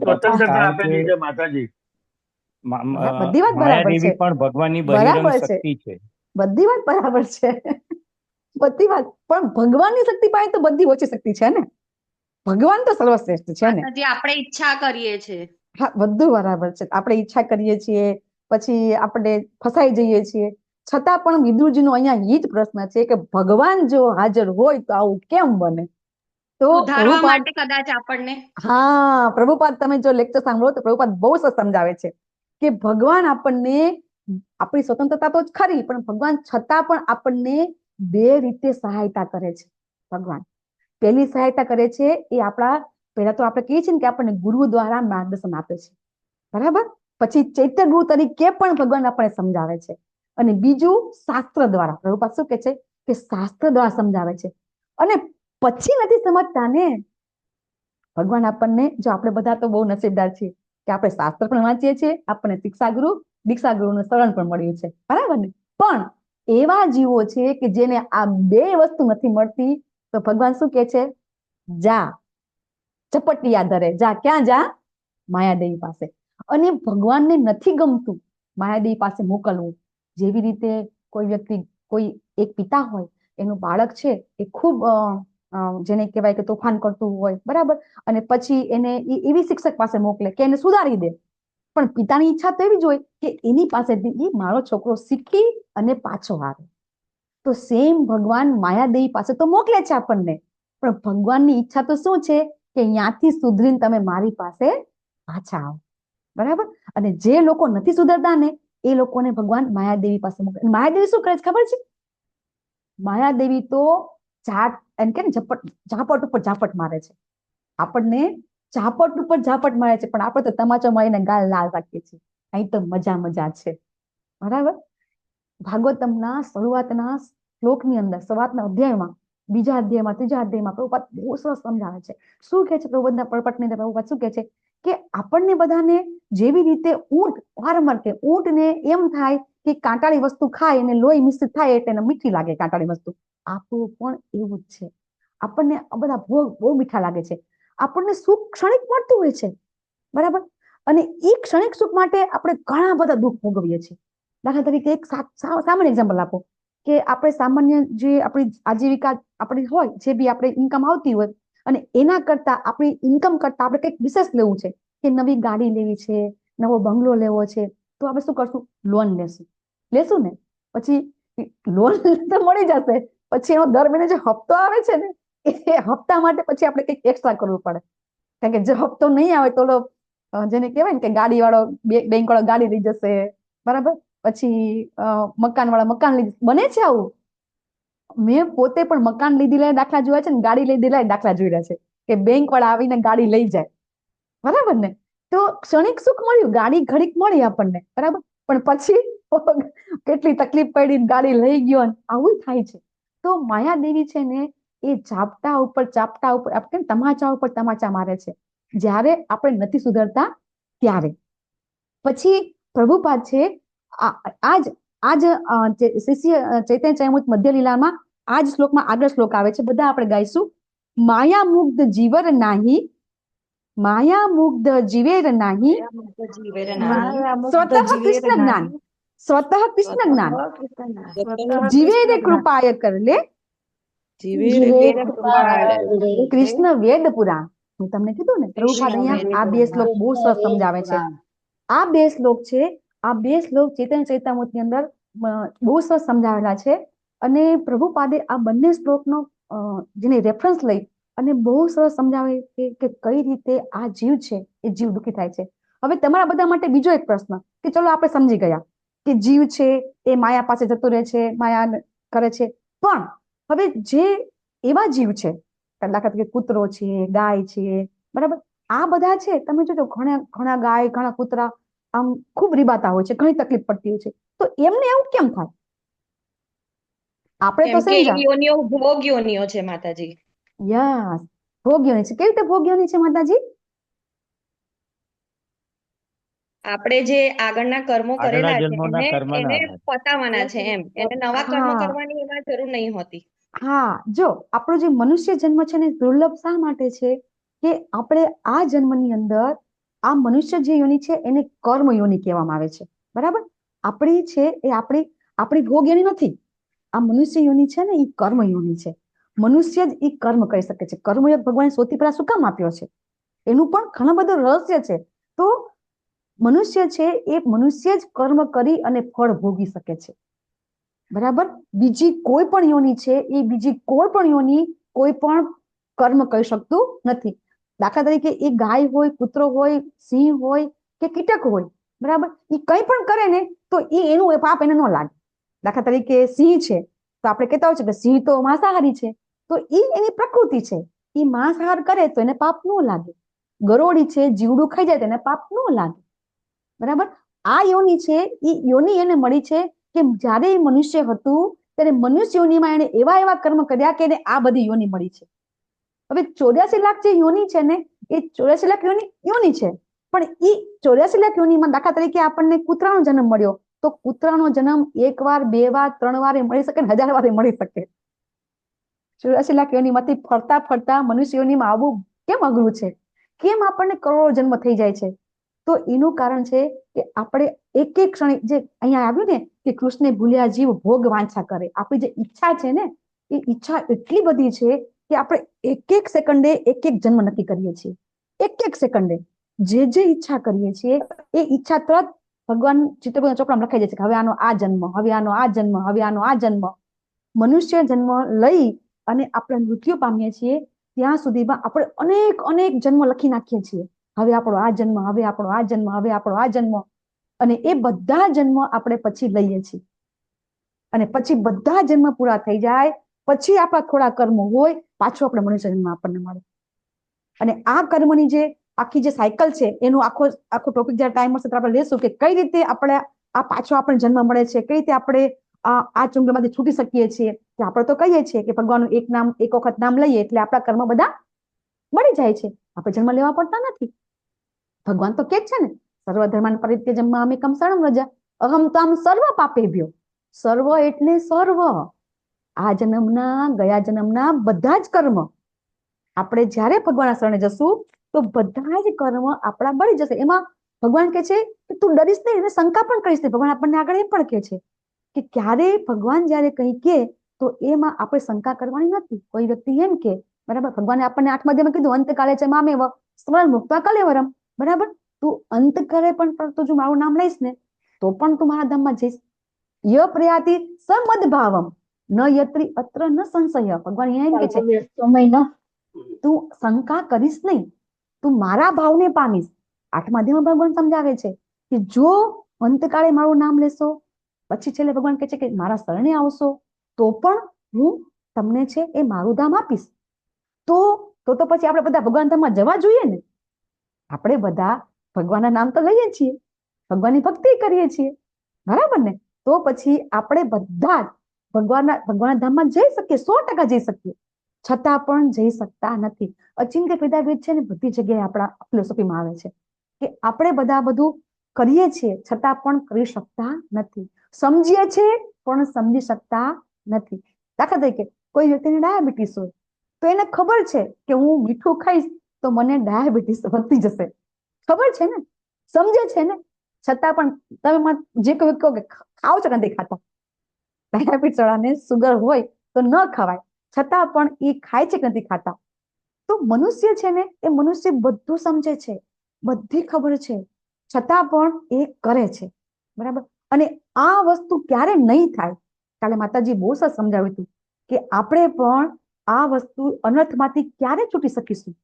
સ્વતંત્રતા આપેલી છે માતાજી. બધી વાત બરાબર છે, માયાદેવી પણ ભગવાનની બરાબર બહિરંગ છે, શક્તિ છે. બધી વાત બરાબર છે, બધી વાત. પણ ભગવાનની શક્તિ પાસે તો બધી ઓછી શક્તિ છે ને. ભગવાન તો સર્વશ્રેષ્ઠ છે ને. આપણે ઈચ્છા કરીએ છીએ. હા, બધું બરાબર છે. આપણે ઈચ્છા કરીએ છીએ, પછી આપણે ફસાઈ જઈએ છીએ. છતાં પણ વિદુરજીનો અહીંયા એ જ પ્રશ્ન છે કે ભગવાન જો હાજર હોય તો આવું કેમ બને? તો સુધારવા માટે કદાચ આપણને, હા, પ્રભુપાદ તમે જો લેક્ચર સાંભળો તો પ્રભુપાદ બહુ સરસ સમજાવે છે કે ભગવાન આપણને, આપણી સ્વતંત્રતા તો જ ખરી, પણ ભગવાન છતાં પણ આપણને બે રીતે સહાયતા કરે છે. ભગવાન પહેલી સહાયતા કરે છે એ આપણા, પહેલા તો આપણે કહીએ છીએ ને કે આપણને ગુરુ દ્વારા માર્ગદર્શન આપે છે, બરાબર. પછી ચૈત્ય ગુરુ તરીકે પણ ભગવાન આપણને સમજાવે છે. અને બીજું શાસ્ત્ર દ્વારા, પ્રભુપાદ શું કે છે કે શાસ્ત્ર દ્વારા સમજાવે છે. અને પછી નથી સમજતા ને ભગવાન આપણને, જો આપણે બધા તો બહુ નસીબદાર છીએ કે આપણે શાસ્ત્ર પણ વાંચીએ છીએ, આપણને શિક્ષા ગુરુ દીક્ષા ગુરુનું શરણ પણ મળ્યું છે, બરાબર ને. પણ એવા જીવો છે કે જેને આ બે વસ્તુ નથી મળતી, તો ભગવાન શું કે છે? જા ચપટિયા ધરે, જા. ક્યાં જા? માયાદેવી પાસે. અને ભગવાનને નથી ગમતું માયાદેવી પાસે મોકલવું. જેવી રીતે કોઈ વ્યક્તિ, કોઈ એક પિતા હોય, એનું બાળક છે એ ખૂબ જેને કહેવાય કે તોફાન કરતું હોય, બરાબર, અને પછી એને એવી શિક્ષક પાસે મોકલે કે એને સુધારી દે. પણ પિતાની ઈચ્છા તો એવી જ હોય કે એની પાસેથી મારો છોકરો શીખી અને પાછો આવે. તો સેમ ભગવાન માયાદેવી પાસે તો મોકલે છે આપણને, પણ ભગવાનની ઈચ્છા તો શું છે કે અહીંયાથી સુધરીને તમે મારી પાસે પાછા આવો, બરાબર. અને જે લોકો નથી સુધરતા ને એ લોકોને ભગવાન માયાદેવી પાસે મોકલે. માયાદેવી શું કરે છે ખબર છે? માયાદેવી તો એમ કે ઝાપટ ઉપર ઝાપટ મારે છે. આપણને ઝાપટ ઉપર ઝાપટ મારે છે, પણ આપણે તો તમાચો મારીને ગાલ લાલ રાખીએ છીએ. અહીં તો મજા મજા છે, બરાબર. ભાગવતમના શરૂઆતના શ્લોકની અંદર, શરૂઆતના અધ્યાયમાં, બીજા અધ્યાયમાં, ત્રીજા અધ્યાયમાં પ્રભુપાદ બહુ સરસ સમજાવે છે. શું કહે છે પ્રભુપાદના પરપટની અંદર? પ્રભુપાદ શું કહે છે કે આપણને બધાને જેવી રીતે ઊંટ વારંવાર કે ઊંટને એમ થાય કે કાંટાળી વસ્તુ ખાય અને લોહી મિશ્રિત થાય એટલે એને મીઠી લાગે કાંટાળી વસ્તુ, આપણું પણ એવું જ છે. આપણને બધા ભોગ બહુ મીઠા લાગે છે. આપણને સુખ ક્ષણિક મળતું હોય છે, બરાબર. અને એ ક્ષણિક સુખ માટે આપણે ઘણા બધા દુઃખ ભોગવીએ છીએ. દાખલા તરીકે એક સામાન્ય એક્ઝામ્પલ આપો કે આપણે સામાન્ય જે આપણી આજીવિકા આપણી હોય, જે બી આપણે ઇન્કમ આવતી હોય, અને એના કરતા આપણી ઇન્કમ કરતા આપણે કંઈક વિશેષ લેવું છે, કે નવી ગાડી લેવી છે, નવો બંગલો લેવો છે, તો આપણે શું કરશું? લોન લેશું ને. પછી લોન તો મળી જશે, પછી એનો દર મહિને જે હપ્તો આવે છે ને, એ હપ્તા માટે પછી આપણે કંઈક એક્સ્ટ્રા કરવું પડે. કારણ કે જે હપ્તો નહીં આવે તો જેને કહેવાય ને કે ગાડી વાળો, બેંક વાળો ગાડી લઈ જશે, બરાબર. પછી મકાન વાળા મકાન લઈ, બને છે આવું. મેં પોતે પણ મકાન લીધેલા દાખલા જોયા છે ને ગાડી લીધેલા દાખલા જોયેલા છે કે બેંક વાળા આવીને ગાડી લઈ જાય, બરાબર ને. તો ક્ષણિક સુખ મળ્યું, ગાડી ઘડીક મળી આપણને, બરાબર. પણ પછી કેટલી તકલીફ પડી, ગાડી લઈ ગયો, આવું થાય છે. તો માયાદેવી છે ને એ ચાપટા ઉપર આપણે તમાચા ઉપર તમાચા મારે છે, જ્યારે આપણે નથી સુધરતા ત્યારે. પછી પ્રભુપાદ છે આજ શિષ્ય ચૈતન્ય ચરિતામૃત મધ્ય લીલામાં આજ શ્લોકમાં આગળ શ્લોક આવે છે, બધા આપણે ગાઈશું. માયા મુગ્ધ જીવર નાહી, માયા મુગ્ધ જીવેર નાહી, સ્વતઃ કૃષ્ણ જ્ઞાન, સ્વતઃ કૃષ્ણ જ્ઞાન, જીવેર કૃપાય કરલે, કૃષ્ણ વેદ પુરાણ. હું તમને કીધું ને પ્રભુપાદ અહીંયા આ બે શ્લોક બહુ સરસ સમજાવે છે. આ બે શ્લોક છે, આ બે શ્લોક ચૈતન્ય ચરિતામૃતની અંદર બહુ સરસ સમજાવેલા છે. અને પ્રભુપાદે આ બંને શ્લોકનો જેને રેફરન્સ લઈ અને બહુ સરસ સમજાવે કે કઈ રીતે આ જીવ છે એ જીવ દુઃખી થાય છે. હવે તમારા બધા માટે બીજો એક પ્રશ્ન કે ચલો આપણે સમજી ગયા કે જીવ છે એ માયા પાસે જતો રહે છે, માયા કરે છે, પણ હવે જે એવા જીવ છે, દાખલા તરીકે કૂતરો છે, ગાય છે, બરાબર, આ બધા છે, તમે જોજો ઘણા ગાય, ઘણા કૂતરા આમ ખૂબ રીબાતા હોય છે, ઘણી તકલીફ પડતી હોય છે, તો એમને એવું કેમ થાય? આપણે તો સમજા યોનિઓ ભોગ યોનિઓ છે માતાજી. યસ, ભોગ યોની છે. કેવી રીતે ભોગ યોની છે માતાજી? આપણે જે આગળના કર્મો કરેલા છે એને પતાવવાના છે, એમ એને નવા કર્મ કરવાની એમાં જરૂર નહીં હોતી. હા, જો આપણો જે મનુષ્ય જન્મ છે ને દુર્લભ શા માટે છે કે આપણે આ જન્મની અંદર આ મનુષ્ય જે યોની છે એને કર્મ યોની કહેવામાં આવે છે, બરાબર. આપણી છે એ આપણી ભોગ યોની નથી. આ મનુષ્ય યોની છે ને એ કર્મ યોની છે. મનુષ્ય જ એ કર્મ કરી શકે છે. કર્મયોગ ભગવાને સૌથી પહેલા શું કામ આપ્યો છે? એનું પણ ઘણું બધું રહસ્ય છે. તો મનુષ્ય છે એ મનુષ્ય જ કર્મ કરી અને ફળ ભોગી શકે છે, બરાબર. બીજી કોઈ પણ યોની છે એ બીજી કોઈ પણ યોની કોઈ પણ કર્મ કરી શકતું નથી. દાખલા તરીકે એ ગાય હોય, કૂતરો હોય, સિંહ હોય કે કીટક હોય, બરાબર, એ કંઈ પણ કરે ને તો એનું પાપ એને ન લાગે. દાખલા તરીકે સિંહ છે તો આપણે કહેતા હોય છે કે સિંહ તો માંસાહારી છે, તો એની પ્રકૃતિ છે, એ માંસાહાર કરે તો એને પાપ ન લાગે. ગરોળી છે, જીવડું ખાઈ જાય તો એને પાપ ન લાગે, બરાબર. આ યોની છે એ યોની એને મળી છે કે જ્યારે એ મનુષ્ય હતું ત્યારે મનુષ્ય યોનીમાં એને એવા કર્મ કર્યા કે એને આ બધી યોની મળી છે. હવે 84 લાખ જે યોની છે ને એ 84 લાખ યોની છે, પણ એ 84 લાખ યોનીમાં દાખલા તરીકે આપણને કૂતરાનો જન્મ મળ્યો તો કૂતરાનો જન્મ 1 વાર, 2 વાર, 3 વાર મળી શકે, 1000 વાર મળી શકે. 84 લાખ યોનીમાંથી ફરતા ફરતા મનુષ્ય યોનીમાં આવવું કેમ અઘરું છે? કેમ આપણને કરોડો જન્મ થઈ જાય છે? તો એનું કારણ છે કે આપણે એક ક્ષણે જે અહીંયા આવ્યું ને કે કૃષ્ણ ભૂલ્યા જીવ ભોગ વાંછા કરે. આપણી જે ઈચ્છા છે ને એ ઈચ્છા એટલી બધી છે કે આપણે એક સેકન્ડે એક જન્મ નક્કી કરીએ છીએ. એક સેકન્ડે જે ઈચ્છા કરીએ છીએ એ ઈચ્છા તરત ભગવાન ચિત્રપુરના ચોપડામાં લખાઈ જાય છે કે હવે આનો આ જન્મ, હવે આનો આ જન્મ, હવે આનો આ જન્મ. મનુષ્ય જન્મ લઈ અને આપણે મૃત્યુ પામીએ છીએ ત્યાં સુધીમાં આપણે અનેક જન્મ લખી નાખીએ છીએ. હવે આપણો આ જન્મ, હવે આપણો આ જન્મ, હવે આપણો આ જન્મ, અને એ બધા જન્મ આપણે પછી લઈએ છીએ. અને પછી બધા જન્મ પૂરા થઈ જાય પછી આપણા થોડા કર્મ હોય પાછો આપણે મનુષ્ય જન્મ આપણને મળે. અને આ કર્મની જે આખી જે સાયકલ છે એનું આખો ટોપિક જ્યારે ટાઈમ મળશે આપણે લેશું કે કઈ રીતે આપણે આ પાછો આપણને જન્મ મળે છે, કઈ રીતે આપણે આ ચુંગલમાંથી છૂટી શકીએ છીએ. કે આપણે તો કહીએ છીએ કે ભગવાનનું એક વખત નામ લઈએ એટલે આપણા કર્મ બધા મળી જાય છે, આપણે જન્મ લેવા પડતા નથી. ભગવાન તો કે છે ને સર્વધર્માન પરિત્યજ્ય મામેકમ શરણં વ્રજ અહમ ત્વામ સર્વ પાપેભ્યો. સર્વ એટલે સર્વ, આ જન્મના ગયા જન્મના બધા જ કર્મ આપણે જ્યારે ભગવાનના શરણે જશું તો બધા જ કર્મ આપણા મળી જશે. એમાં ભગવાન કહે છે કે તું ડરીશ નહીં, એને શંકા પણ કરીશ નહીં. ભગવાન આપણને આગળ એમ પણ કહે છે કે ક્યારે ભગવાન જ્યારે કંઈ કહે તો એમાં આપણે શંકા કરવાની નથી. કોઈ વ્યક્તિ એમ કે બરાબર, ભગવાને આપણને 8મા અધ્યાયમાં કીધું અંતકાલે છે મામેવ સ્મરણ મુક્ત્વા કલેવરમ, બરાબર. તું અંત કરે પણ તું જો મારું નામ લઈશ ને તો પણ તું મારા ધામમાં જઈશ. ય પ્રયાતિ સમદભાવમ ન યત્રી અત્ર ન સંશય. ભગવાન એમ કે છે તું શંકા કરીશ નહીં, તું મારા ભાવને પામીશ. 8મા અધ્યાયમાં ભગવાન સમજાવે છે કે જો અંતકાળે મારું નામ લેશો પછી છેલ્લે ભગવાન કહે છે કે મારા શરણે આવશો તો પણ હું તમને છે એ મારું ધામ આપીશ. તો પછી આપણે બધા ભગવાન ધામમાં જવા જોઈએ ને. આપણે બધા ભગવાનના નામ તો લઈએ છીએ, ભગવાનની ભક્તિ કરીએ છીએ, બરાબર ને. તો પછી આપણે બધા જ ભગવાનના ધામમાં જઈ શકીએ, 100% જઈ શકીએ, છતાં પણ જઈ શકતા નથી. અચિંત્ય ભેદાભેદ છે ને બધી જગ્યાએ આપણા ફિલોસોફીમાં આવે છે કે આપણે બધા બધું કરીએ છીએ છતાં પણ કરી શકતા નથી, સમજીએ છીએ પણ સમજી શકતા નથી. દાખલા તરીકે કોઈ વ્યક્તિને ડાયાબિટીસ હોય તો એને ખબર છે કે હું મીઠું ખાઈશ તો મને ડાયાબિટીસ વધતી જશે, ખબર છે ને, સમજે છે ને, છતાં પણ તમે જે કોઈ કહો કે ખાઓ છો નથી ખાતા, ડાયાબિટીસ વાળાને સુગર હોય તો ન ખવાય છતાં પણ એ ખાય છે કે નથી ખાતા. તો મનુષ્ય છે ને એ મનુષ્ય બધું સમજે છે, બધી ખબર છે, છતાં પણ એ કરે છે, બરાબર. અને આ વસ્તુ ક્યારે નહીં થાય, કાલે માતાજી બહુ સરસ સમજાવ્યું હતું કે આપણે પણ આ વસ્તુ અનર્થમાંથી ક્યારે છૂટી શકીશું.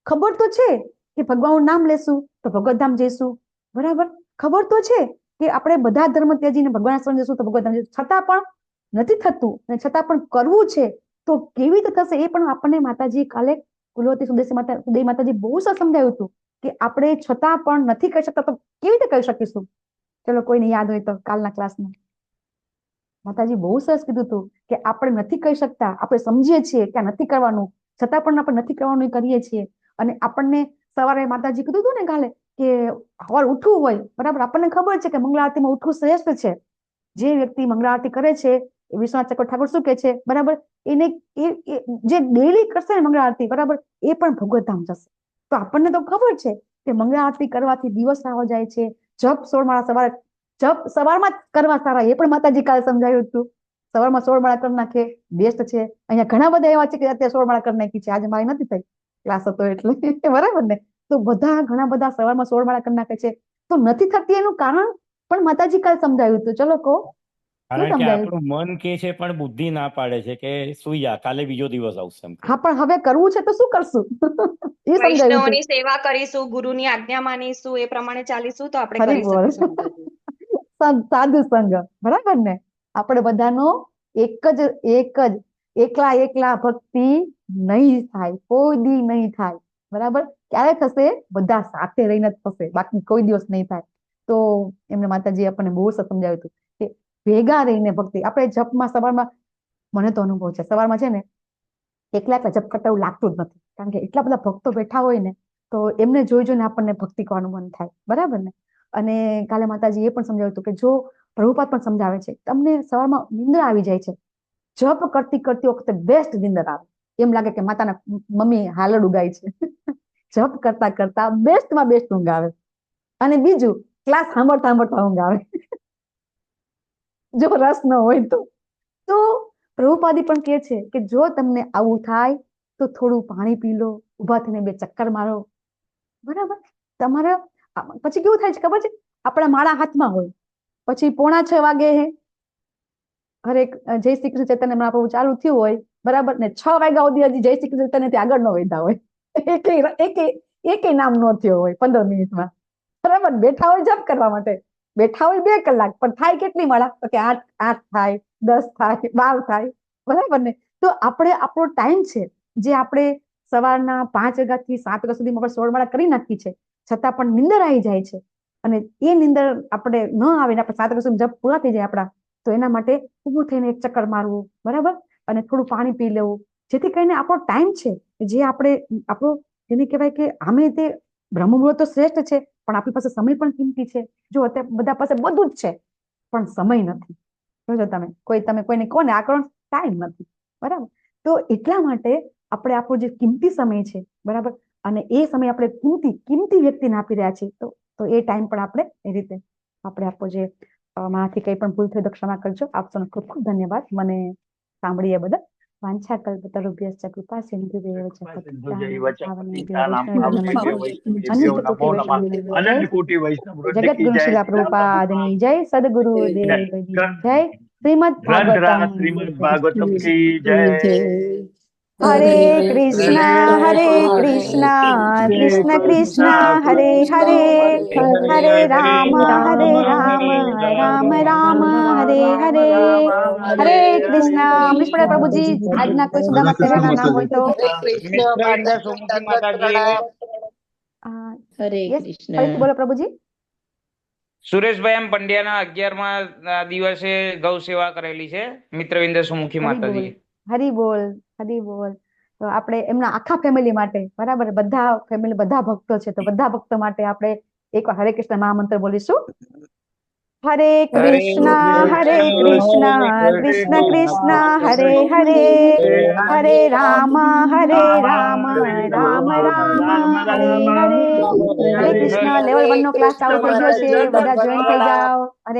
ખબર તો છે કે ભગવાનનું નામ લેશું તો ભગવતધામ જઈશું, બરાબર, ખબર તો છે કે આપણે બધા ધર્મ ત્યજીને ભગવાન શરણ જશું તો ભગવાન છતાં પણ નથી થતું અને છતાં પણ કરવું છે તો કેવી રીતે થશે એ પણ આપણને માતાજી કાલે કુલવતી સુદેવી માતાજી બહુ સરસ સમજાવ્યું હતું કે આપણે છતાં પણ નથી કરી શકતા તો કેવી રીતે કરી શકીશું. ચલો કોઈને યાદ હોય તો કાલના ક્લાસમાં માતાજી બહુ સરસ કીધું હતું કે આપણે નથી કરી શકતા, આપણે સમજીએ છીએ કે નથી કરવાનું, છતાં પણ આપણે નથી કરવાનું એ કરીએ છીએ. અને આપણને સવારે માતાજી કીધું હતું ને કાલે કે સવારે ઉઠવું હોય, બરાબર, આપણને ખબર છે કે મંગળા આરતીમાં ઉઠવું શ્રેષ્ઠ છે. જે વ્યક્તિ મંગળા આરતી કરે છે વિશ્વનાથ ચક્ર ઠાકોર શું કે છે, બરાબર, એને જે ડેલી કરશે ને મંગળા આરતી, બરાબર, એ પણ ભગવત ધામ જશે. તો આપણને તો ખબર છે કે મંગળા આરતી કરવાથી દિવસ સારો જાય છે. જપ 16 માળા જપ સવારમાં જ કરવા સારા, એ પણ માતાજી કાલે સમજાવ્યું હતું. સવારમાં 16 માળા કરી નાખે બેસ્ટ છે. અહીંયા ઘણા બધા એવા છે કે અત્યારે 16 માળા કરી નાખી છે, આજે મારી નથી થઈ, ક્લાસ હતો એટલે બરાબર ને. તો બધા ઘણા બધા સવારમાં 16 માળા કરી નાખે છે. તો નથી થતી એનું કારણ પણ માતાજી કાલે સમજાવ્યું હતું. ચલો કહો. કારણ કે આપણું મન કે છે પણ બુદ્ધિ ના પાડે છે કે સુઈ જા, કાલે બીજો દિવસ આવશે એમ. હા, પણ હવે કરવું છે તો શું કરશું એ સમજાવ્યું. વૈષ્ણવની સેવા કરીશું, ગુરુની આજ્ઞા માનીશું, એ પ્રમાણે ચાલીશું તો આપણે કરી શકીશું. સાધુ સંગ, બરાબર ને. આપણે બધાનો એક જ એકલા ભક્તિ નહીં થાય, કોઈ દી નહીં થાય, બરાબર. ક્યારે થશે? બધા સાથે રહીને જ થશે, બાકી કોઈ દિવસ નહીં થાય. તો એમને માતાજી આપણને બહુ સમજાવ્યું હતું કે ભેગા રહીને ભક્તિ. આપણે જપમાં સવારમાં, મને તો અનુભવ છે, સવારમાં છે ને એકલા જપ કરતા એવું લાગતું જ નથી, કારણ કે એટલા બધા ભક્તો બેઠા હોય ને તો એમને જોઈને આપણને ભક્તિ કરવાનું મન થાય, બરાબર ને. અને કાલે માતાજી એ પણ સમજાવ્યું હતું કે જો પ્રભુપાદ પણ સમજાવે છે, તમને સવારમાં નિંદ્રા આવી જાય છે, જપ કરતી વખતે બેસ્ટ નિંદર આવે, એમ લાગે કે માતાના મમ્મી હાલડ ઉગાય છે. જપ કરતા બેસ્ટમાં બેસ્ટ ઊંઘ આવે. અને બીજું, ક્લાસ સાંભળતા ઊંઘ આવે જો રસ ન હોય તો પ્રભુપાદી પણ કહે છે કે જો તમને આવું થાય તો થોડું પાણી પી લો, ઉભા થઈને 2 ચક્કર મારો, બરાબર. તમારે પછી કેવું થાય છે ખબર છે? આપણા માળા હાથમાં હોય, પછી 5:45 વાગે હરે જય શ્રી કૃષ્ણ ચૈતન્ય મહાપ્રભુ ચાલુ થયું હોય, બરાબર ને. 6 વાગ્યા સુધી હજી જય શ્રી કૃષ્ણ ચૈતન્ય આગળ ન વધ્યા હોય, એકે નામ ન થયો હોય 15 મિનિટમાં, બરાબર. બેઠા હોય જપ કરવા માટે, બેઠા હોય 2 કલાક, પણ થાય કેટલી માળા? તો કે 8 થાય, 10 થાય, 12 થાય, બરાબર ને. તો આપણે આપણો ટાઈમ છે જે આપણે સવારના 5 વાગ્યાથી 7 વાગ્યા સુધીમાં આપણે 16 માળા કરી નાખી છે, છતાં પણ નિંદર આવી જાય છે. અને એ નિંદર આપણે ન આવે ને આપણે 7 વાગ્યા સુધી જપ પૂરા થઈ જાય આપણા, તો એના માટે ઊભું થઈને 1 ચક્કર મારવું, બરાબર, અને થોડું પાણી પી લેવું, જેથી કરીને આપણો ટાઈમ છે જે આપણો એને કહેવાય કે આમે તે બ્રહ્મ મુહૂર્ત તો શ્રેષ્ઠ છે, પણ આપણી પાસે સમય પણ કિંમતી છે. જો અત્યારે બધા પાસે બધું જ છે પણ સમય નથી. જોજો તમે કોઈને કોને આકરણ ટાઈમ નથી, બરાબર. તો એટલા માટે આપણે આપણો જે કિંમતી સમય છે, બરાબર, અને એ સમય આપણે કિંમતી વ્યક્તિને આપી રહ્યા છીએ, તો એ ટાઈમ પણ આપણે એ રીતે આપણે આપો. જે મારાથી કંઈ પણ ભૂલ થઈ તો ક્ષમા કરજો. આપસોનો ખૂબ ખૂબ ધન્યવાદ મને સાંભળીએ બદલ. વાંછા કલ્પતરુભ્યશ્ચ કૃપા સિંધુભ્યૈવ ચ જગતગુરુ શિલા પ્રભુપાદની જય, સદગુરુદેવની જય, શ્રીમદ ભાગવતમ કી જય. હરે કૃષ્ણ કૃષ્ણ કૃષ્ણ હરે હરે, હરે રામ રામ રામ હરે હરે. હરે કૃષ્ણ. અમરીશ પટેલ પ્રભુજી, આજના કોઈ સુદામા સેવાના નામ હોય તો. હરે કૃષ્ણ. બોલો પ્રભુજી. સુરેશભાઈ એમ પંડ્યાના 11મા દિવસે ગૌ સેવા કરેલી છે મિત્રવિંદ સુમુખી માતાજી. હરી બોલ. તો આપણે એમના આખા ફેમિલી માટે, બરાબર, બધા ફેમિલી બધા ભક્તો છે, તો બધા ભક્તો માટે આપણે એકવાર હરે કૃષ્ણ મહામંત્ર બોલીશું. હરે કૃષ્ણ કૃષ્ણ કૃષ્ણ હરે હરે, હરે રામ રામ રામ હરે હરે. હરે કૃષ્ણ. લેવલ 1 નો ક્લાસ ચાલુ થઈ ગયો છે, બધા જોઈન થઈ જાઓ. હરે